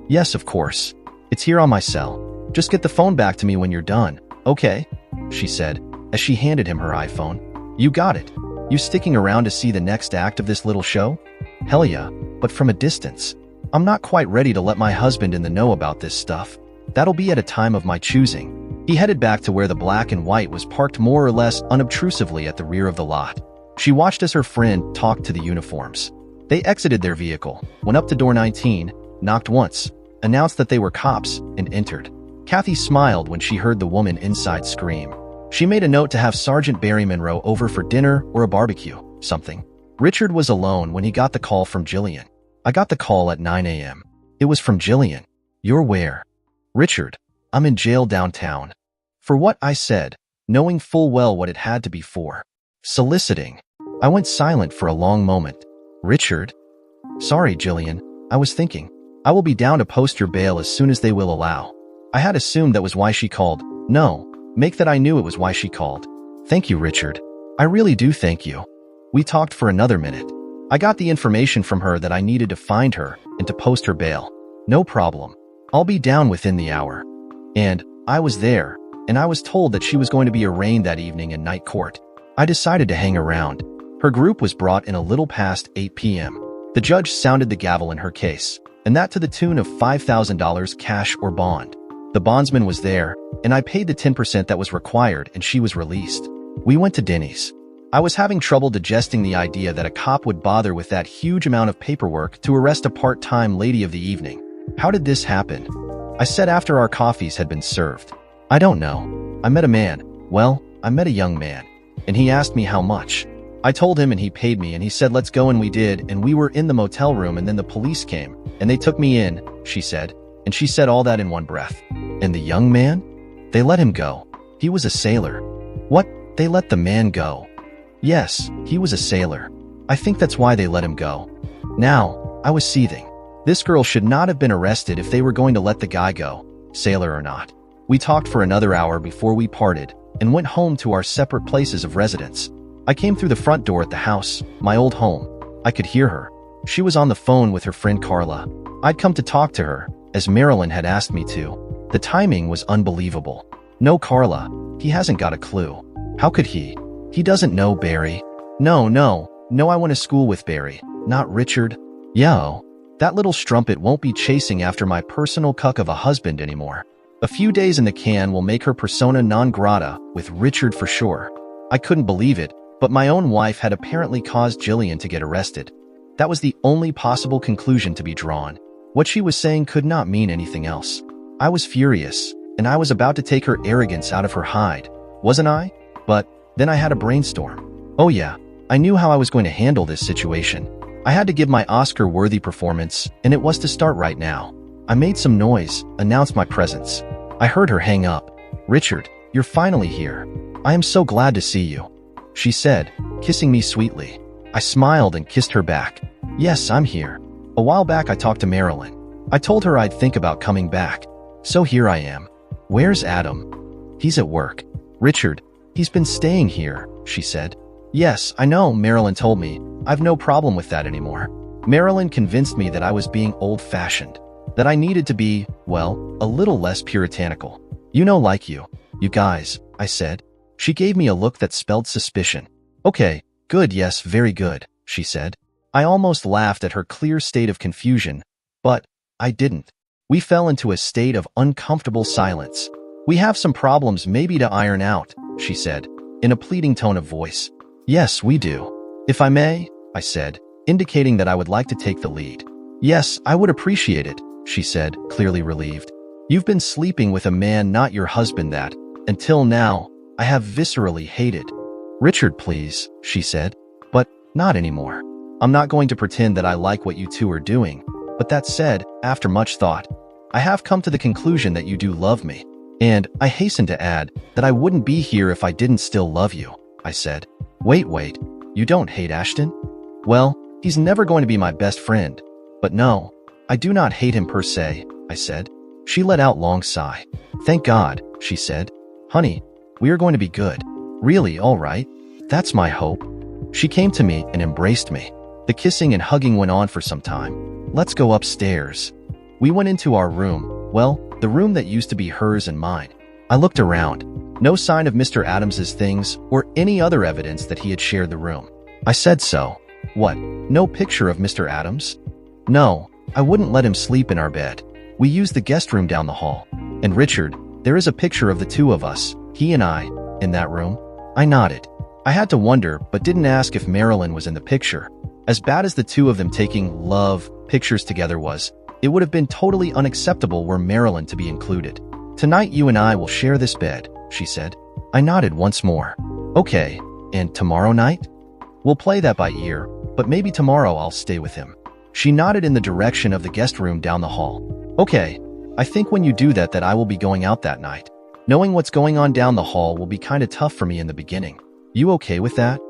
Yes, of course. It's here on my cell. Just get the phone back to me when you're done, okay? She said, as she handed him her iPhone. You got it. You sticking around to see the next act of this little show? Hell yeah, but from a distance. I'm not quite ready to let my husband in the know about this stuff. That'll be at a time of my choosing. He headed back to where the black and white was parked more or less unobtrusively at the rear of the lot. She watched as her friend talked to the uniforms. They exited their vehicle, went up to door 19, knocked once, announced that they were cops, and entered. Kathy smiled when she heard the woman inside scream. She made a note to have Sergeant Barry Monroe over for dinner or a barbecue, something. Richard was alone when he got the call from Jillian. I got the call at 9 a.m. It was from Jillian. You're where? Richard, I'm in jail downtown. For what? I said, knowing full well what it had to be for. Soliciting. I went silent for a long moment. Richard? Sorry, Jillian. I was thinking. I will be down to post your bail as soon as they will allow. I had assumed that was why she called. No, make that I knew it was why she called. Thank you, Richard. I really do thank you. We talked for another minute. I got the information from her that I needed to find her and to post her bail. No problem. I'll be down within the hour. And I was there, and I was told that she was going to be arraigned that evening in night court. I decided to hang around. Her group was brought in a little past 8 p.m. The judge sounded the gavel in her case, and that to the tune of $5,000 cash or bond. The bondsman was there, and I paid the 10% that was required, and she was released. We went to Denny's. I was having trouble digesting the idea that a cop would bother with that huge amount of paperwork to arrest a part-time lady of the evening. How did this happen? I said after our coffees had been served. I don't know. I met a man. Well, I met a young man. And he asked me how much. I told him and he paid me and he said let's go and we did and we were in the motel room and then the police came and they took me in, she said. And she said all that in one breath. And the young man? They let him go. He was a sailor. What? They let the man go? Yes, he was a sailor. I think that's why they let him go. Now, I was seething. This girl should not have been arrested if they were going to let the guy go, sailor or not. We talked for another hour before we parted and went home to our separate places of residence. I came through the front door at the house, my old home. I could hear her. She was on the phone with her friend Carla. I'd come to talk to her, as Marilyn had asked me to. The timing was unbelievable. No, Carla. He hasn't got a clue. How could he? He doesn't know Barry. No, I went to school with Barry, not Richard. Yo, that little strumpet won't be chasing after my personal cuck of a husband anymore. A few days in the can will make her persona non grata with Richard for sure. I couldn't believe it, but my own wife had apparently caused Jillian to get arrested. That was the only possible conclusion to be drawn. What she was saying could not mean anything else. I was furious, and I was about to take her arrogance out of her hide, wasn't I? But then I had a brainstorm. Oh yeah, I knew how I was going to handle this situation. I had to give my Oscar-worthy performance, and it was to start right now. I made some noise, announced my presence. I heard her hang up. Richard, you're finally here. I am so glad to see you, she said, kissing me sweetly. I smiled and kissed her back. Yes, I'm here. A while back I talked to Marilyn. I told her I'd think about coming back. So here I am. Where's Adam? He's at work. Richard, he's been staying here, she said. Yes, I know, Marilyn told me. I've no problem with that anymore. Marilyn convinced me that I was being old-fashioned, that I needed to be, well, a little less puritanical. You know, like you guys, I said. She gave me a look that spelled suspicion. Okay, good, yes, very good, she said. I almost laughed at her clear state of confusion, but I didn't. We fell into a state of uncomfortable silence. We have some problems maybe to iron out, she said, in a pleading tone of voice. Yes, we do. If I may, I said, indicating that I would like to take the lead. Yes, I would appreciate it, she said, clearly relieved. You've been sleeping with a man not your husband that, until now, I have viscerally hated. Richard, please, she said, but not anymore. I'm not going to pretend that I like what you two are doing, but that said, after much thought, I have come to the conclusion that you do love me. And I hasten to add that I wouldn't be here if I didn't still love you, I said. Wait, you don't hate Ashton? Well, he's never going to be my best friend. But no, I do not hate him per se, I said. She let out a long sigh. Thank God, she said. Honey, we are going to be good. Really, all right? That's my hope. She came to me and embraced me. The kissing and hugging went on for some time. Let's go upstairs. We went into our room. Well, the room that used to be hers and mine. I looked around. No sign of Mr. Adams's things or any other evidence that he had shared the room. I said so. What? No picture of Mr. Adams? No, I wouldn't let him sleep in our bed. We used the guest room down the hall. And Richard, there is a picture of the two of us, he and I, in that room. I nodded. I had to wonder, but didn't ask if Marilyn was in the picture. As bad as the two of them taking love pictures together was, it would have been totally unacceptable were Marilyn to be included. Tonight you and I will share this bed, she said. I nodded once more. Okay, and tomorrow night? We'll play that by ear, but maybe tomorrow I'll stay with him. She nodded in the direction of the guest room down the hall. Okay, I think when you do that I will be going out that night. Knowing what's going on down the hall will be kinda tough for me in the beginning. You okay with that?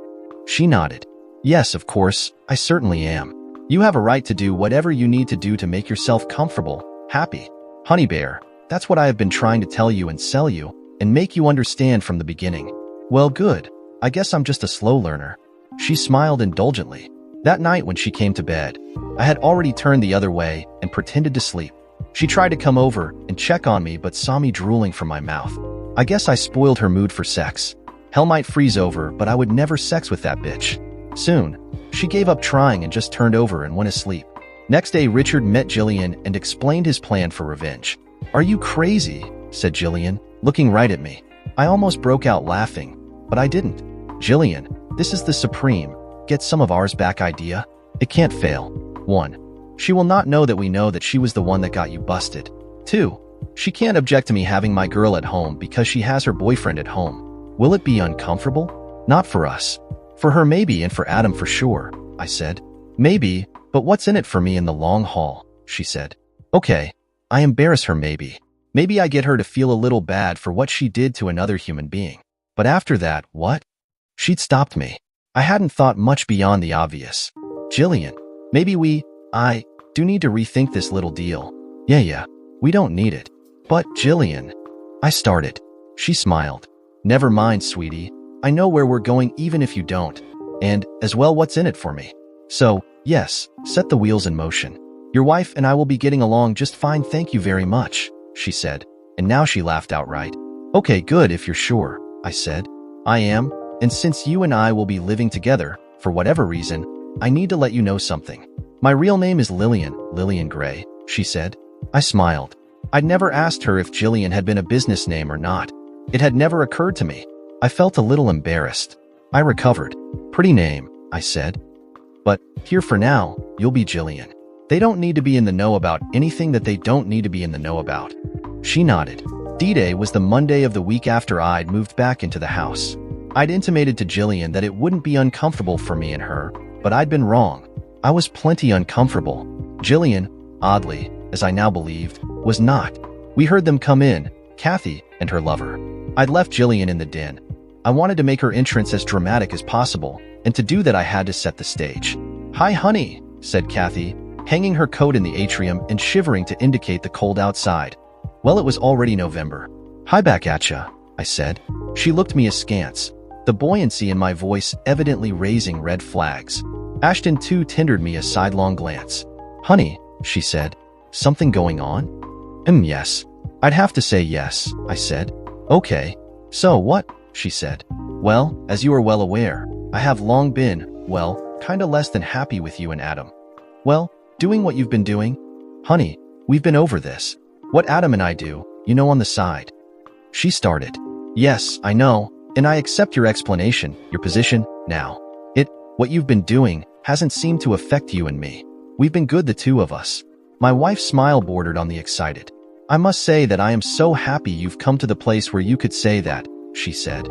She nodded. Yes, of course, I certainly am. You have a right to do whatever you need to do to make yourself comfortable, happy. Honey bear, that's what I have been trying to tell you and sell you, and make you understand from the beginning. Well, good. I guess I'm just a slow learner. She smiled indulgently. That night when she came to bed, I had already turned the other way and pretended to sleep. She tried to come over and check on me but saw me drooling from my mouth. I guess I spoiled her mood for sex. Hell might freeze over, but I would never sex with that bitch. Soon, she gave up trying and just turned over and went asleep. Next day, Richard met Jillian and explained his plan for revenge. Are you crazy? Said Jillian, looking right at me. I almost broke out laughing, but I didn't. Jillian, this is the supreme, get some of ours back idea. It can't fail. 1. She will not know that we know that she was the one that got you busted. 2. She can't object to me having my girl at home because she has her boyfriend at home. Will it be uncomfortable? Not for us. For her maybe, and for Adam for sure, I said. Maybe, but what's in it for me in the long haul, she said. Okay, I embarrass her maybe. Maybe I get her to feel a little bad for what she did to another human being. But after that, what? She'd stopped me. I hadn't thought much beyond the obvious. Jillian, maybe I do need to rethink this little deal. Yeah, we don't need it. But, Jillian, I started. She smiled. Never mind, sweetie. I know where we're going even if you don't. And, as well, what's in it for me. So, yes, set the wheels in motion. Your wife and I will be getting along just fine, thank you very much, she said. And now she laughed outright. Okay, good if you're sure, I said. I am, and since you and I will be living together, for whatever reason, I need to let you know something. My real name is Lillian Gray, she said. I smiled. I'd never asked her if Jillian had been a business name or not. It had never occurred to me. I felt a little embarrassed. I recovered. Pretty name, I said. But, here for now, you'll be Jillian. They don't need to be in the know about anything that they don't need to be in the know about. She nodded. D-Day was the Monday of the week after I'd moved back into the house. I'd intimated to Jillian that it wouldn't be uncomfortable for me and her, but I'd been wrong. I was plenty uncomfortable. Jillian, oddly, as I now believed, was not. We heard them come in, Kathy and her lover. I'd left Jillian in the den. I wanted to make her entrance as dramatic as possible, and to do that I had to set the stage. Hi, honey, said Kathy, hanging her coat in the atrium and shivering to indicate the cold outside. Well, it was already November. Hi back at ya, I said. She looked me askance, the buoyancy in my voice evidently raising red flags. Ashton too tendered me a sidelong glance. Honey, she said, something going on? Yes. I'd have to say yes, I said. Okay. So what? She said. Well, as you are well aware, I have long been, well, kinda less than happy with you and Adam. Well, doing what you've been doing? Honey, we've been over this. What Adam and I do, you know, on the side. She started. Yes, I know, and I accept your explanation, your position, now. What you've been doing hasn't seemed to affect you and me. We've been good, the two of us. My wife's smile bordered on the excited. I must say that I am so happy you've come to the place where you could say that, she said.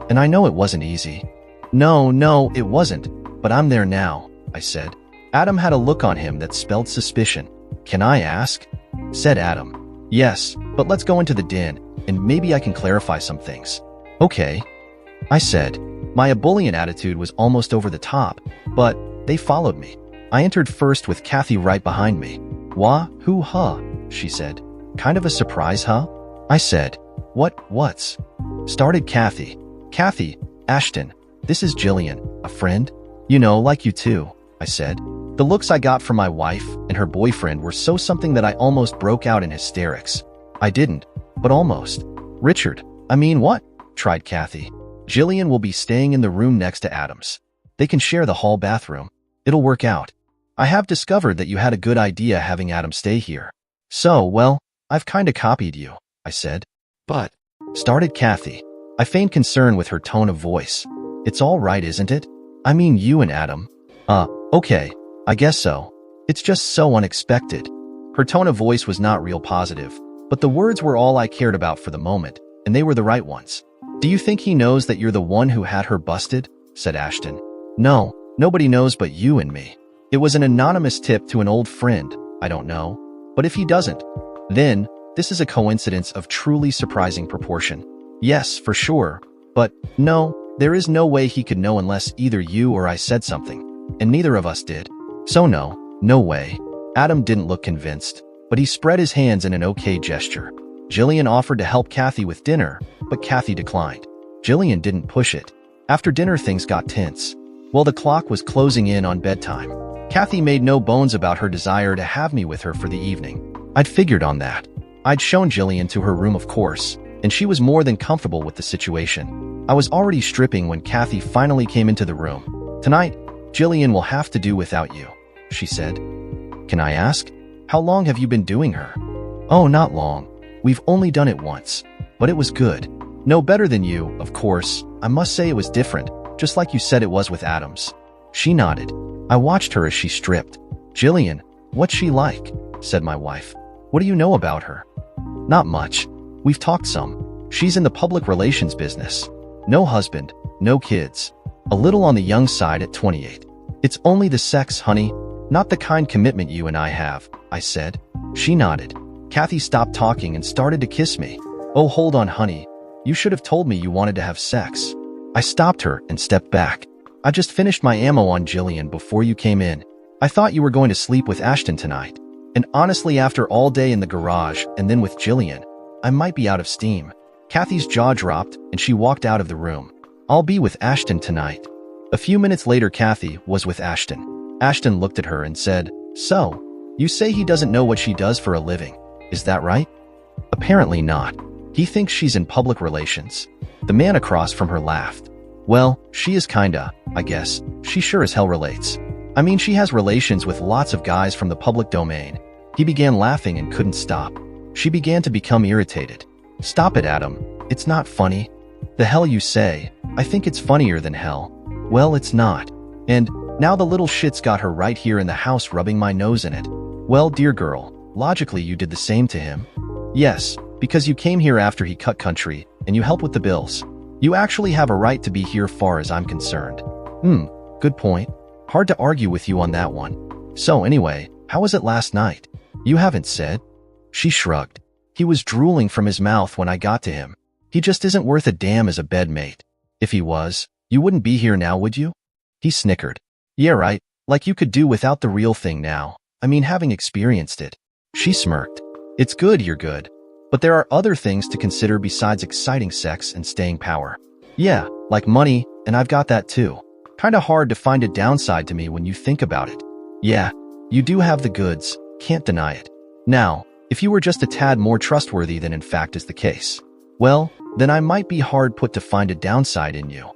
And I know it wasn't easy. No, it wasn't, but I'm there now, I said. Adam had a look on him that spelled suspicion. Can I ask? Said Adam. Yes, but let's go into the den, and maybe I can clarify some things. Okay, I said. My ebullient attitude was almost over the top, but they followed me. I entered first with Kathy right behind me. Wah, hoo, huh, she said. Kind of a surprise, huh? I said. What's? Started Kathy. Kathy, Ashton, this is Jillian, a friend. You know, like you too, I said. The looks I got from my wife and her boyfriend were so something that I almost broke out in hysterics. I didn't, but almost. Richard, I mean what? Tried Kathy. Jillian will be staying in the room next to Adam's. They can share the hall bathroom. It'll work out. I have discovered that you had a good idea having Adam stay here. So, well, I've kinda copied you, I said. But, started Kathy. I feigned concern with her tone of voice. It's all right, isn't it? I mean you and Adam. Okay, I guess so. It's just so unexpected. Her tone of voice was not real positive, but the words were all I cared about for the moment, and they were the right ones. Do you think he knows that you're the one who had her busted? Said Ashton. No, nobody knows but you and me. It was an anonymous tip to an old friend. I don't know. But if he doesn't, then this is a coincidence of truly surprising proportion. Yes, for sure. But no, there is no way he could know unless either you or I said something. And neither of us did. So no way. Adam didn't look convinced, but he spread his hands in an okay gesture. Jillian offered to help Kathy with dinner, but Kathy declined. Jillian didn't push it. After dinner, things got tense. Well, the clock was closing in on bedtime. Kathy made no bones about her desire to have me with her for the evening. I'd figured on that. I'd shown Jillian to her room, of course, and she was more than comfortable with the situation. I was already stripping when Kathy finally came into the room. Tonight, Jillian will have to do without you, she said. Can I ask? How long have you been doing her? Oh, not long. We've only done it once, but it was good. No better than you, of course. I must say it was different, just like you said it was with Adams. She nodded. I watched her as she stripped. Jillian, what's she like? Said my wife. What do you know about her? Not much. We've talked some. She's in the public relations business. No husband, no kids. A little on the young side at 28. It's only the sex, honey, not the kind commitment you and I have, I said. She nodded. Kathy stopped talking and started to kiss me. Oh, hold on, honey. You should have told me you wanted to have sex. I stopped her and stepped back. I just finished my ammo on Jillian before you came in. I thought you were going to sleep with Ashton tonight. And honestly, after all day in the garage and then with Jillian, I might be out of steam. Kathy's jaw dropped and she walked out of the room. I'll be with Ashton tonight. A few minutes later, Kathy was with Ashton. Ashton looked at her and said, "So, you say he doesn't know what she does for a living. Is that right?" Apparently not. He thinks she's in public relations. The man across from her laughed. Well, she is kinda, I guess. She sure as hell relates. I mean, she has relations with lots of guys from the public domain. He began laughing and couldn't stop. She began to become irritated. Stop it, Adam. It's not funny. The hell you say? I think it's funnier than hell. Well, it's not. And now the little shit's got her right here in the house rubbing my nose in it. Well, dear girl, logically you did the same to him. Yes, because you came here after he cut country, and you help with the bills. You actually have a right to be here far as I'm concerned. Good point. Hard to argue with you on that one. So anyway, how was it last night? You haven't said. She shrugged. He was drooling from his mouth when I got to him. He just isn't worth a damn as a bedmate. If he was, you wouldn't be here now, would you? He snickered. Yeah, right. Like you could do without the real thing now. I mean, having experienced it. She smirked. It's good you're good. But there are other things to consider besides exciting sex and staying power. Yeah, like money, and I've got that too. Kinda hard to find a downside to me when you think about it. Yeah, you do have the goods, can't deny it. Now, if you were just a tad more trustworthy than in fact is the case, well, then I might be hard put to find a downside in you.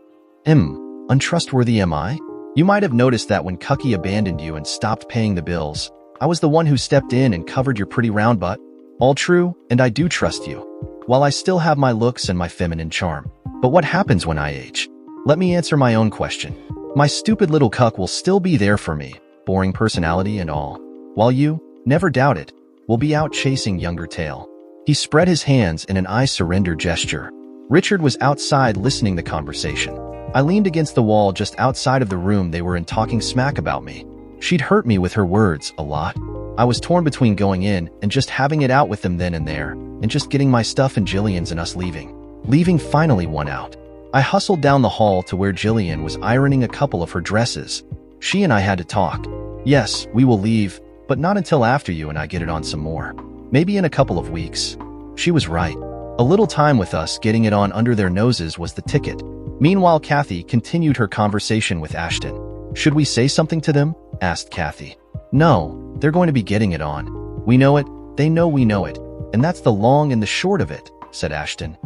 Untrustworthy am I? You might have noticed that when Cucky abandoned you and stopped paying the bills, I was the one who stepped in and covered your pretty round butt. All true, and I do trust you. While I still have my looks and my feminine charm. But what happens when I age? Let me answer my own question. My stupid little cuck will still be there for me, boring personality and all. While you, never doubt it, will be out chasing younger tail. He spread his hands in an I surrender gesture. Richard was outside listening to the conversation. I leaned against the wall just outside of the room they were in talking smack about me. She'd hurt me with her words a lot. I was torn between going in and just having it out with them then and there, and just getting my stuff and Jillian's and us leaving. Leaving finally won out. I hustled down the hall to where Jillian was ironing a couple of her dresses. She and I had to talk. Yes, we will leave, but not until after you and I get it on some more. Maybe in a couple of weeks. She was right. A little time with us getting it on under their noses was the ticket. Meanwhile, Kathy continued her conversation with Ashton. Should we say something to them? Asked Kathy. No, they're going to be getting it on. We know it, they know we know it, and that's the long and the short of it, said Ashton.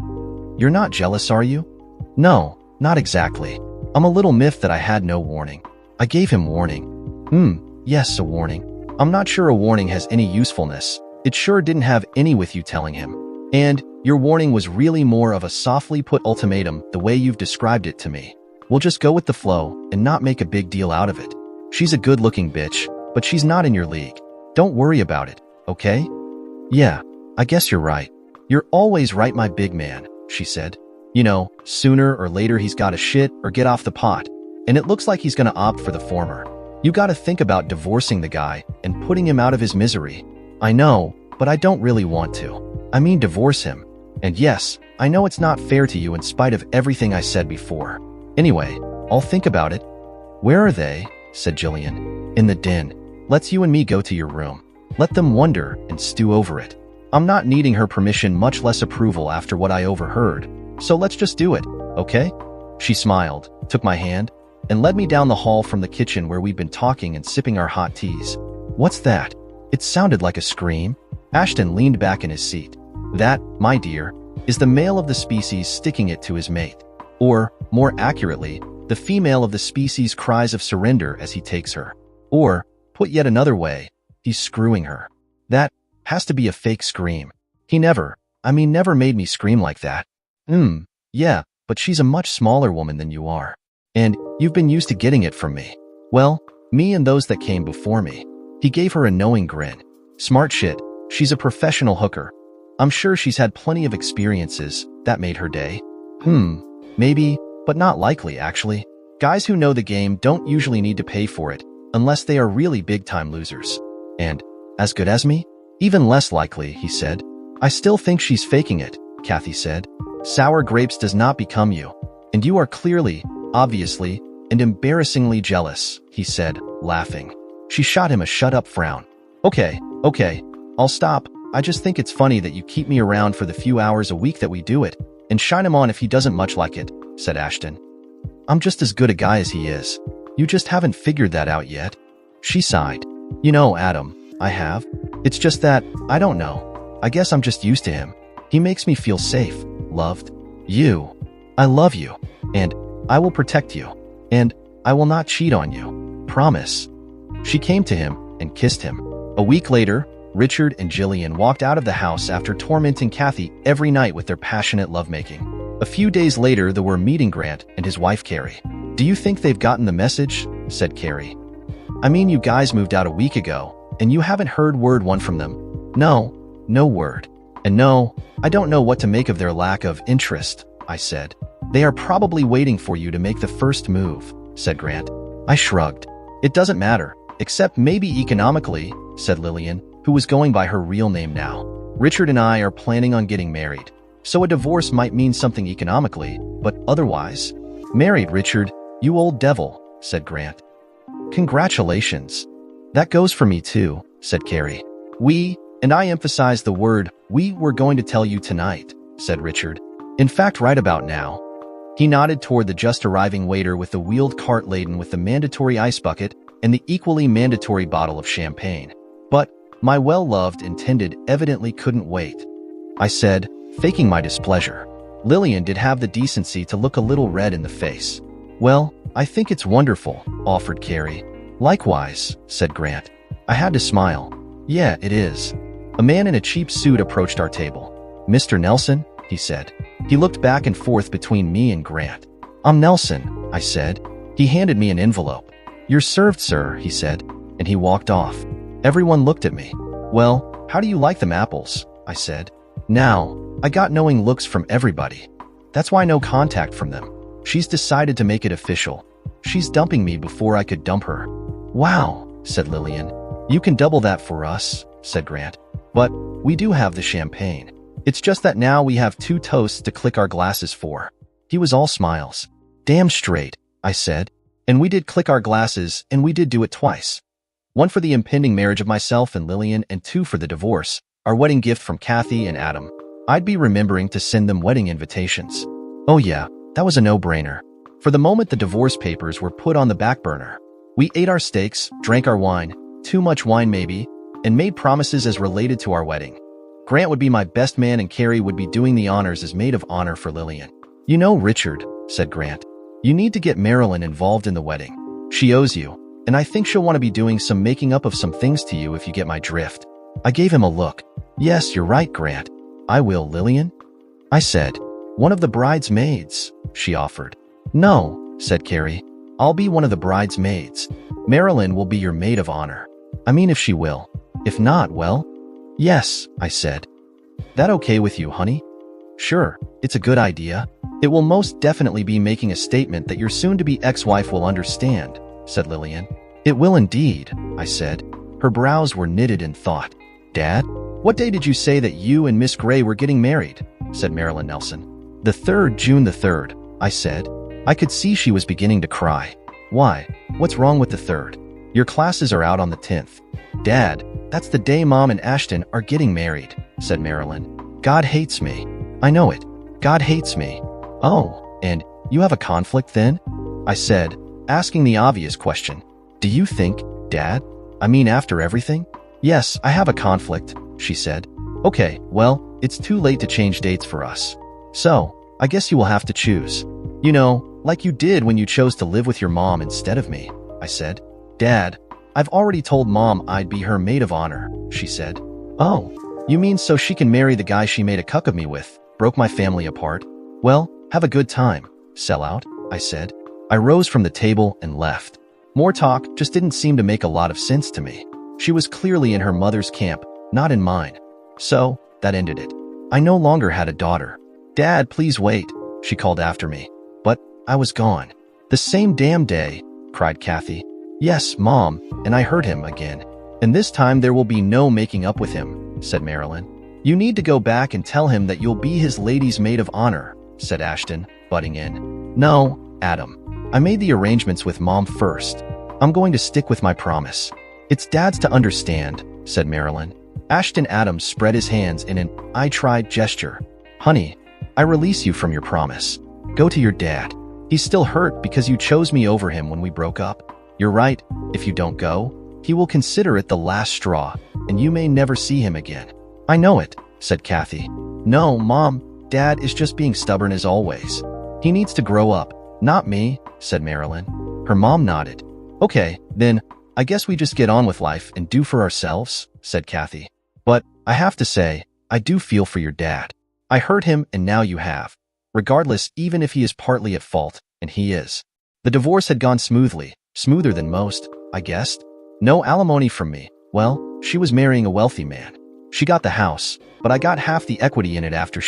You're not jealous, are you? No, not exactly. I'm a little miffed that I had no warning. I gave him warning. Yes, a warning. I'm not sure a warning has any usefulness. It sure didn't have any with you telling him. And your warning was really more of a softly put ultimatum the way you've described it to me. We'll just go with the flow and not make a big deal out of it. She's a good-looking bitch, but she's not in your league. Don't worry about it, okay? Yeah, I guess you're right. You're always right, my big man, she said. You know, sooner or later he's gotta shit or get off the pot, and it looks like he's gonna opt for the former. You gotta think about divorcing the guy and putting him out of his misery. I know, but I don't really want to. I mean divorce him. And yes, I know it's not fair to you in spite of everything I said before. Anyway, I'll think about it. Where are they? Said Jillian. In the den. Let's you and me go to your room. Let them wonder and stew over it. I'm not needing her permission, much less approval after what I overheard. So let's just do it, okay? She smiled, took my hand, and led me down the hall from the kitchen where we'd been talking and sipping our hot teas. What's that? It sounded like a scream. Ashton leaned back in his seat. That, my dear, is the male of the species sticking it to his mate. Or, more accurately, the female of the species' cries of surrender as he takes her. Or, put yet another way, he's screwing her. That has to be a fake scream. He never made me scream like that. Yeah, but she's a much smaller woman than you are. And you've been used to getting it from me. Well, me and those that came before me. He gave her a knowing grin. Smart shit. She's a professional hooker. I'm sure she's had plenty of experiences that made her day. Maybe, but not likely, actually. Guys who know the game don't usually need to pay for it, unless they are really big-time losers. And, as good as me? Even less likely, he said. I still think she's faking it, Kathy said. Sour grapes does not become you. And you are clearly, obviously, and embarrassingly jealous, he said, laughing. She shot him a shut-up frown. Okay, I'll stop. I just think it's funny that you keep me around for the few hours a week that we do it, and shine him on if he doesn't much like it, said Ashton. I'm just as good a guy as he is. You just haven't figured that out yet. She sighed. You know, Adam, I have. It's just that, I don't know. I guess I'm just used to him. He makes me feel safe, loved. You. I love you. And I will protect you. And I will not cheat on you. Promise. She came to him and kissed him. A week later, Richard and Jillian walked out of the house after tormenting Kathy every night with their passionate lovemaking. A few days later, they were meeting Grant and his wife Carrie. Do you think they've gotten the message? Said Carrie. I mean, you guys moved out a week ago, and you haven't heard word one from them. No word. And no, I don't know what to make of their lack of interest, I said. They are probably waiting for you to make the first move, said Grant. I shrugged. It doesn't matter, except maybe economically, said Lillian, who was going by her real name now. Richard and I are planning on getting married, so a divorce might mean something economically, but otherwise. Married, Richard, you old devil, said Grant. Congratulations. That goes for me too, said Carrie. We, and I emphasize the word, we were going to tell you tonight, said Richard. In fact, right about now. He nodded toward the just-arriving waiter with the wheeled cart laden with the mandatory ice bucket and the equally mandatory bottle of champagne. But my well-loved intended evidently couldn't wait. I said, faking my displeasure. Lillian did have the decency to look a little red in the face. Well, I think it's wonderful, offered Carrie. Likewise, said Grant. I had to smile. Yeah, it is. A man in a cheap suit approached our table. Mr. Nelson, he said. He looked back and forth between me and Grant. I'm Nelson, I said. He handed me an envelope. You're served, sir, he said, and he walked off. Everyone looked at me. Well, how do you like them apples? I said. Now, I got knowing looks from everybody. That's why no contact from them. She's decided to make it official. She's dumping me before I could dump her. Wow, said Lillian. You can double that for us, said Grant. But we do have the champagne. It's just that now we have 2 toasts to click our glasses for. He was all smiles. Damn straight, I said. And we did click our glasses, and we did do it twice. 1 for the impending marriage of myself and Lillian, and 2 for the divorce, our wedding gift from Kathy and Adam. I'd be remembering to send them wedding invitations. Oh yeah, that was a no-brainer. For the moment, the divorce papers were put on the back burner. We ate our steaks, drank our wine, too much wine maybe, and made promises as related to our wedding. Grant would be my best man and Carrie would be doing the honors as maid of honor for Lillian. You know, Richard, said Grant, you need to get Marilyn involved in the wedding. She owes you, and I think she'll want to be doing some making up of some things to you if you get my drift. I gave him a look. Yes, you're right, Grant. I will, Lillian. I said. One of the bridesmaids, she offered. No, said Carrie. I'll be one of the bridesmaids. Marilyn will be your maid of honor. I mean, if she will. If not, well, yes, I said. That okay with you, honey? Sure, it's a good idea. It will most definitely be making a statement that your soon-to-be ex-wife will understand, said Lillian. It will indeed, I said. Her brows were knitted in thought. Dad, what day did you say that you and Miss Gray were getting married? Said Marilyn Nelson. The 3rd, June the 3rd, I said. I could see she was beginning to cry. Why? What's wrong with the 3rd? Your classes are out on the 10th. Dad, that's the day Mom and Ashton are getting married, said Marilyn. God hates me. I know it. God hates me. Oh, and you have a conflict then? I said, asking the obvious question. Do you think, Dad? I mean, after everything? Yes, I have a conflict, she said. Okay, well, it's too late to change dates for us. So, I guess you will have to choose. You know, like you did when you chose to live with your mom instead of me, I said. Dad, I've already told Mom I'd be her maid of honor, she said. Oh, you mean so she can marry the guy she made a cuck of me with, broke my family apart? Well, have a good time, sellout, I said. I rose from the table and left. More talk just didn't seem to make a lot of sense to me. She was clearly in her mother's camp, not in mine. So, that ended it. I no longer had a daughter. Dad, please wait, she called after me. But I was gone. The same damn day, cried Kathy. Yes, Mom, and I heard him again. And this time there will be no making up with him, said Marilyn. You need to go back and tell him that you'll be his lady's maid of honor, said Ashton, butting in. No, Adam. I made the arrangements with Mom first. I'm going to stick with my promise. It's Dad's to understand, said Marilyn. Ashton Adams spread his hands in an I tried gesture. Honey, I release you from your promise. Go to your dad. He's still hurt because you chose me over him when we broke up. You're right, if you don't go, he will consider it the last straw, and you may never see him again. I know it, said Kathy. No, Mom, Dad is just being stubborn as always. He needs to grow up, not me, said Marilyn. Her mom nodded. Okay, then, I guess we just get on with life and do for ourselves, said Kathy. But, I have to say, I do feel for your dad. I hurt him and now you have. Regardless, even if he is partly at fault, and he is. The divorce had gone smoothly, smoother than most, I guessed. No alimony from me. Well, she was marrying a wealthy man. She got the house, but I got half the equity in it after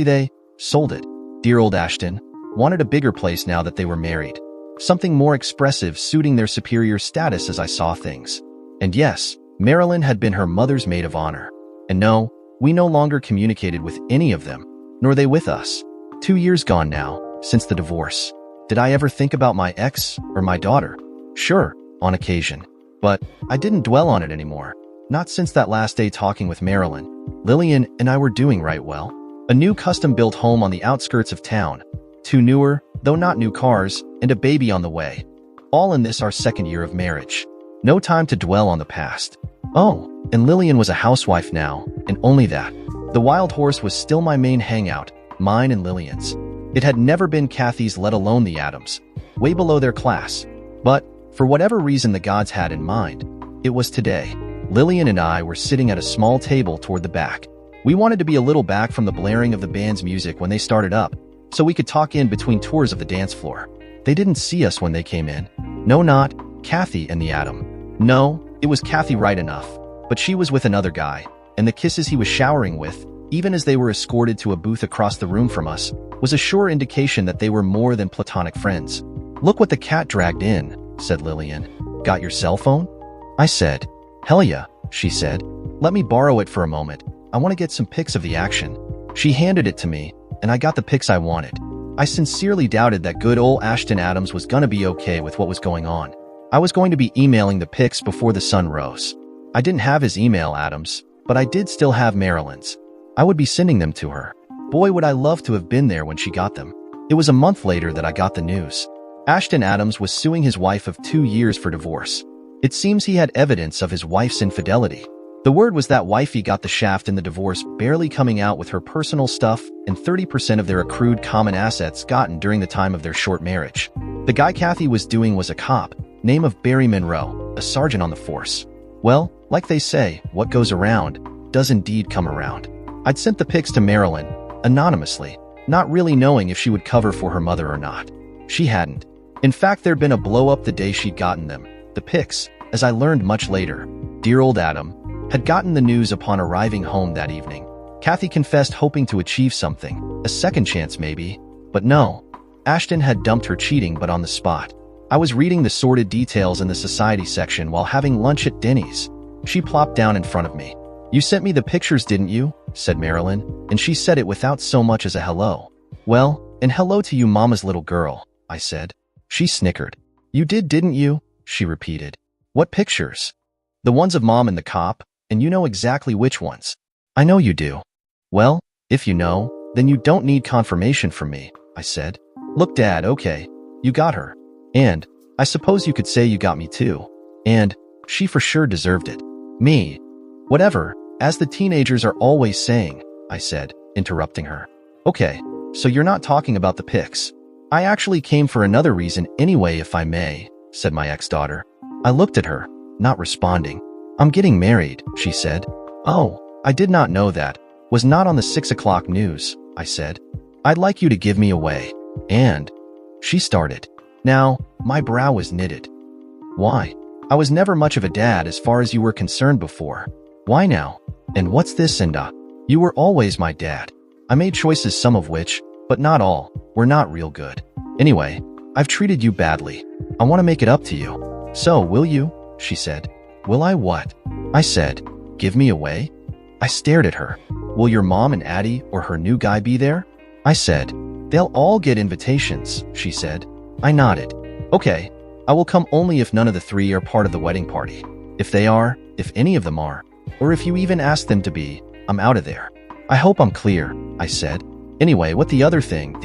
they sold it. Dear old Ashton wanted a bigger place now that they were married. Something more expressive suiting their superior status as I saw things. And yes, Marilyn had been her mother's maid of honor. And no, we no longer communicated with any of them, nor they with us. 2 years gone now, since the divorce. Did I ever think about my ex or my daughter? Sure, on occasion. But I didn't dwell on it anymore. Not since that last day talking with Marilyn. Lillian and I were doing right well. A new custom-built home on the outskirts of town. 2 newer, though not new cars, and a baby on the way. All in this our 2nd year of marriage. No time to dwell on the past. Oh, and Lillian was a housewife now, and only that. The Wild Horse was still my main hangout, mine and Lillian's. It had never been Kathy's, let alone the Adams. Way below their class. But, for whatever reason the gods had in mind, it was today. Lillian and I were sitting at a small table toward the back. We wanted to be a little back from the blaring of the band's music when they started up, so we could talk in between tours of the dance floor. They didn't see us when they came in. No, not Kathy and the Adam. No, it was Kathy right enough, but she was with another guy, and the kisses he was showering with, even as they were escorted to a booth across the room from us, was a sure indication that they were more than platonic friends. Look what the cat dragged in, said Lillian. Got your cell phone? I said. Hell yeah, she said. Let me borrow it for a moment. I want to get some pics of the action. She handed it to me, and I got the pics I wanted. I sincerely doubted that good old Ashton Adams was gonna be okay with what was going on. I was going to be emailing the pics before the sun rose. I didn't have his email, Adams, but I did still have Marilyn's. I would be sending them to her. Boy, would I love to have been there when she got them. It was a month later that I got the news. Ashton Adams was suing his wife of 2 years for divorce. It seems he had evidence of his wife's infidelity. The word was that wifey got the shaft in the divorce, barely coming out with her personal stuff and 30% of their accrued common assets gotten during the time of their short marriage. The guy Kathy was doing was a cop, name of Barry Monroe, a sergeant on the force. Well, like they say, what goes around does indeed come around. I'd sent the pics to Marilyn, anonymously, not really knowing if she would cover for her mother or not. She hadn't. In fact, there'd been a blow-up the day she'd gotten them. The pics, as I learned much later, dear old Adam, had gotten the news upon arriving home that evening. Kathy confessed hoping to achieve something, a second chance maybe, but no. Ashton had dumped her cheating but on the spot. I was reading the sordid details in the society section while having lunch at Denny's. She plopped down in front of me. You sent me the pictures, didn't you? Said Marilyn, and she said it without so much as a hello. Well, and hello to you, Mama's little girl, I said. She snickered. You did, didn't you? She repeated. What pictures? The ones of Mom and the cop, and you know exactly which ones. I know you do. Well, if you know, then you don't need confirmation from me, I said. Look, Dad, okay, you got her. And, I suppose you could say you got me too. And, she for sure deserved it. Me. Whatever, as the teenagers are always saying, I said, interrupting her. Okay, so you're not talking about the pics. I actually came for another reason anyway, if I may, said my ex-daughter. I looked at her, not responding. I'm getting married, she said. Oh, I did not know that. Was not on the 6 o'clock news, I said. I'd like you to give me away. And she started. Now, my brow was knitted. Why? I was never much of a dad as far as you were concerned before. Why now? And what's this and You were always my dad. I made choices, some of which, but not all, were not real good. Anyway, I've treated you badly. I want to make it up to you. So, will you? She said. Will I what? I said, give me away? I stared at her. Will your mom and Addie or her new guy be there? I said, they'll all get invitations, she said. I nodded. Okay, I will come only if none of the three are part of the wedding party. If they are, if any of them are, or if you even ask them to be, I'm out of there. I hope I'm clear, I said. Anyway, what the other thing,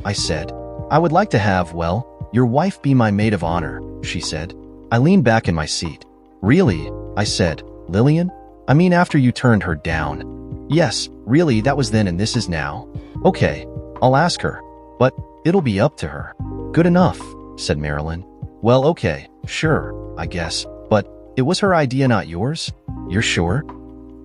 I said. I would like to have, well, your wife be my maid of honor, she said. I leaned back in my seat. Really? I said. Lillian? I mean, after you turned her down. Yes, really, that was then and this is now. Okay, I'll ask her, but it'll be up to her. Good enough, said Marilyn. Well, okay, sure, I guess, but it was her idea, not yours? You're sure?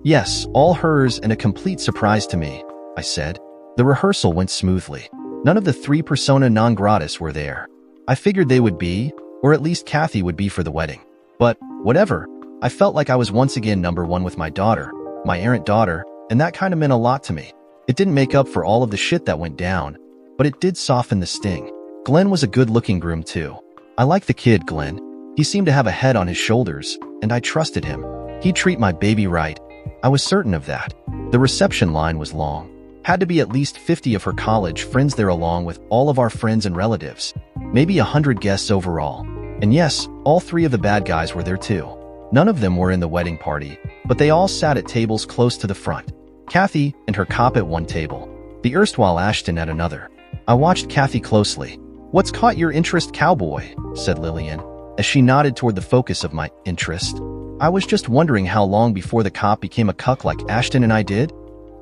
Yes, all hers and a complete surprise to me, I said. The rehearsal went smoothly. None of the three persona non gratis were there. I figured they would be, or at least Kathy would be for the wedding. But, whatever, I felt like I was once again number one with my daughter, my errant daughter, and that kind of meant a lot to me. It didn't make up for all of the shit that went down, but it did soften the sting. Glenn was a good-looking groom too. I liked the kid, Glenn. He seemed to have a head on his shoulders, and I trusted him. He'd treat my baby right. I was certain of that. The reception line was long. Had to be at least 50 of her college friends there along with all of our friends and relatives. Maybe 100 guests overall. And yes, all three of the bad guys were there too. None of them were in the wedding party, but they all sat at tables close to the front. Kathy and her cop at one table, the erstwhile Ashton at another. I watched Kathy closely. What's caught your interest, cowboy? Said Lillian, as she nodded toward the focus of my interest. I was just wondering how long before the cop became a cuck like Ashton and I did?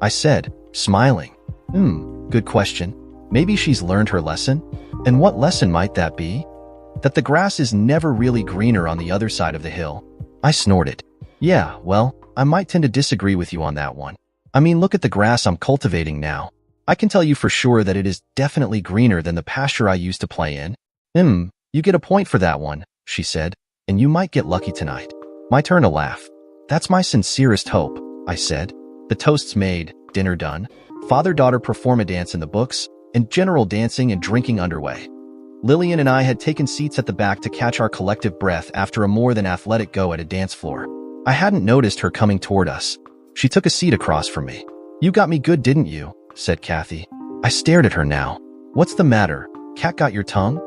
I said, smiling. Good question. Maybe she's learned her lesson? And what lesson might that be? That the grass is never really greener on the other side of the hill. I snorted. Yeah, well, I might tend to disagree with you on that one. I mean, look at the grass I'm cultivating now. I can tell you for sure that it is definitely greener than the pasture I used to play in. You get a point for that one, she said, and you might get lucky tonight. My turn to laugh. That's my sincerest hope, I said. The toasts made, dinner done, father-daughter perform-a dance in the books, and general dancing and drinking underway. Lillian and I had taken seats at the back to catch our collective breath after a more than athletic go at a dance floor. I hadn't noticed her coming toward us. She took a seat across from me. You got me good, didn't you? Said Kathy. I stared at her now. What's the matter? Cat got your tongue?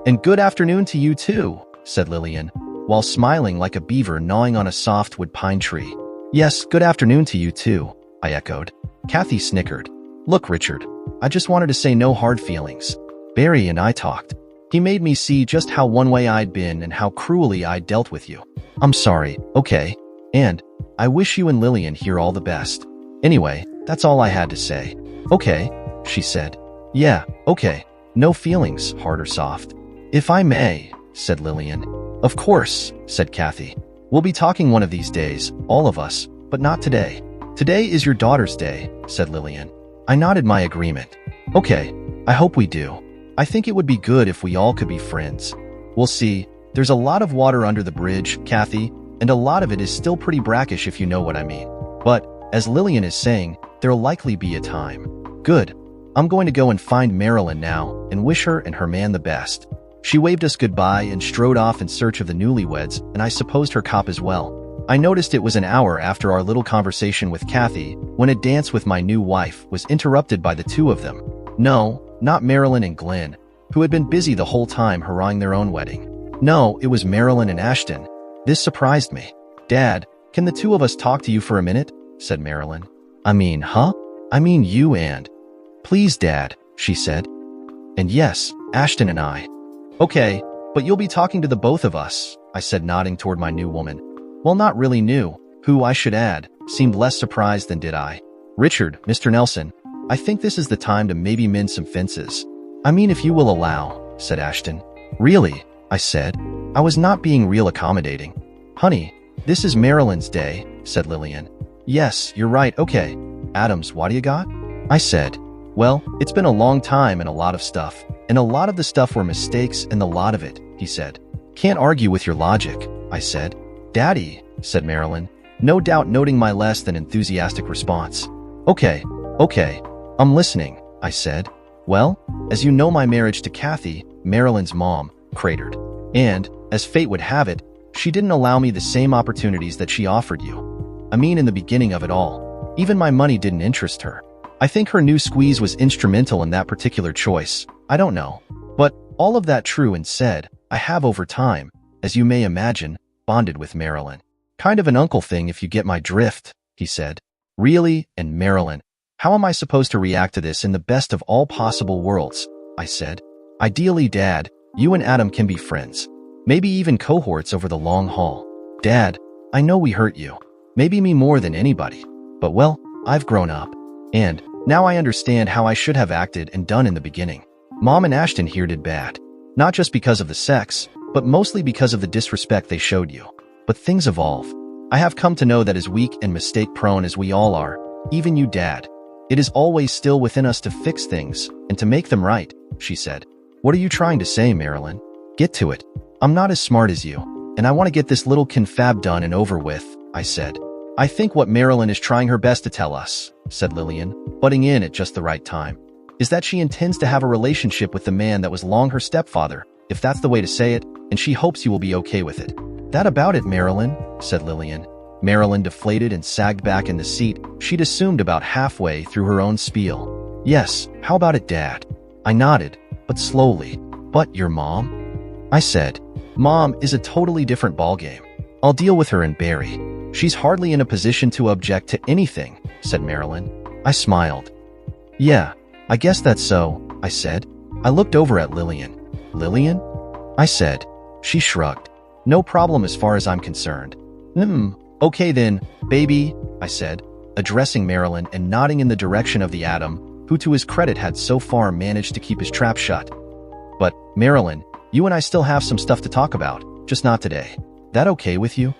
And good afternoon to you too, said Lillian, while smiling like a beaver gnawing on a softwood pine tree. Yes, good afternoon to you too, I echoed. Kathy snickered. Look, Richard, I just wanted to say no hard feelings. Barry and I talked. He made me see just how one way I'd been and how cruelly I'd dealt with you. I'm sorry, okay? And I wish you and Lillian here all the best. Anyway, that's all I had to say. Okay, she said. Yeah, okay. No feelings, hard or soft. If I may, said Lillian. Of course, said Kathy. We'll be talking one of these days, all of us, but not today. Today is your daughter's day, said Lillian. I nodded my agreement. Okay, I hope we do. I think it would be good if we all could be friends. We'll see. There's a lot of water under the bridge, Kathy, and a lot of it is still pretty brackish if you know what I mean. But, as Lillian is saying, there'll likely be a time. Good. I'm going to go and find Marilyn now and wish her and her man the best. She waved us goodbye and strode off in search of the newlyweds, and I supposed her cop as well. I noticed it was an hour after our little conversation with Kathy when a dance with my new wife was interrupted by the two of them. No, not Marilyn and Glenn, who had been busy the whole time haranguing their own wedding. No, it was Marilyn and Ashton. This surprised me. Dad, can the two of us talk to you for a minute? Said Marilyn. I mean, huh? I mean you and... Please, Dad, she said. And yes, Ashton and I. Okay, but you'll be talking to the both of us, I said, nodding toward my new woman. Well, not really new, who, I should add, seemed less surprised than did I. Richard, Mr. Nelson, I think this is the time to maybe mend some fences. I mean, if you will allow, said Ashton. Really? I said. I was not being real accommodating. Honey, this is Marilyn's day, said Lillian. Yes, you're right, okay. Adams, what do you got? I said. Well, it's been a long time and a lot of stuff. And a lot of the stuff were mistakes and a lot of it, he said. Can't argue with your logic, I said. Daddy, said Marilyn, no doubt noting my less than enthusiastic response. Okay, okay, I'm listening, I said. Well, as you know, my marriage to Kathy, Marilyn's mom, cratered. And, as fate would have it, she didn't allow me the same opportunities that she offered you. I mean, in the beginning of it all, even my money didn't interest her. I think her new squeeze was instrumental in that particular choice. I don't know. But, all of that true and said, I have over time, as you may imagine, bonded with Marilyn. Kind of an uncle thing if you get my drift, he said. Really? And Marilyn, how am I supposed to react to this in the best of all possible worlds? I said. Ideally, Dad, you and Adam can be friends. Maybe even cohorts over the long haul. Dad, I know we hurt you. Maybe me more than anybody. But well, I've grown up. And now I understand how I should have acted and done in the beginning. Mom and Ashton here did bad. Not just because of the sex, but mostly because of the disrespect they showed you. But things evolve. I have come to know that as weak and mistake-prone as we all are, even you, Dad, it is always still within us to fix things and to make them right, she said. What are you trying to say, Marilyn? Get to it. I'm not as smart as you, and I want to get this little confab done and over with, I said. I think what Marilyn is trying her best to tell us, said Lillian, butting in at just the right time, is that she intends to have a relationship with the man that was long her stepfather, if that's the way to say it, and she hopes you will be okay with it. That about it, Marilyn, said Lillian. Marilyn deflated and sagged back in the seat she'd assumed about halfway through her own spiel. Yes, how about it, Dad? I nodded, but slowly. But your mom? I said. Mom is a totally different ballgame. I'll deal with her and Barry. She's hardly in a position to object to anything, said Marilyn. I smiled. Yeah, I guess that's so, I said. I looked over at Lillian. Lillian? I said. She shrugged. No problem as far as I'm concerned. Okay then, baby, I said, addressing Marilyn and nodding in the direction of the Adam, who to his credit had so far managed to keep his trap shut. But, Marilyn, you and I still have some stuff to talk about, just not today. That okay with you?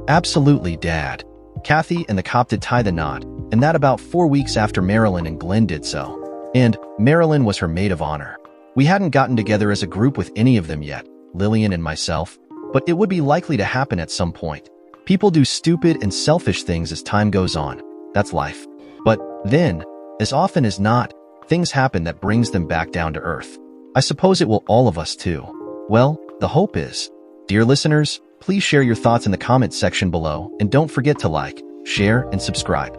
Absolutely, Dad. Kathy and the cop did tie the knot, and that about 4 weeks after Marilyn and Glenn did so. And Marilyn was her maid of honor. We hadn't gotten together as a group with any of them yet, Lillian and myself, but it would be likely to happen at some point. People do stupid and selfish things as time goes on. That's life. But then, as often as not, things happen that brings them back down to earth. I suppose it will all of us too. Well, the hope is. Dear listeners, please share your thoughts in the comments section below and don't forget to like, share, and subscribe.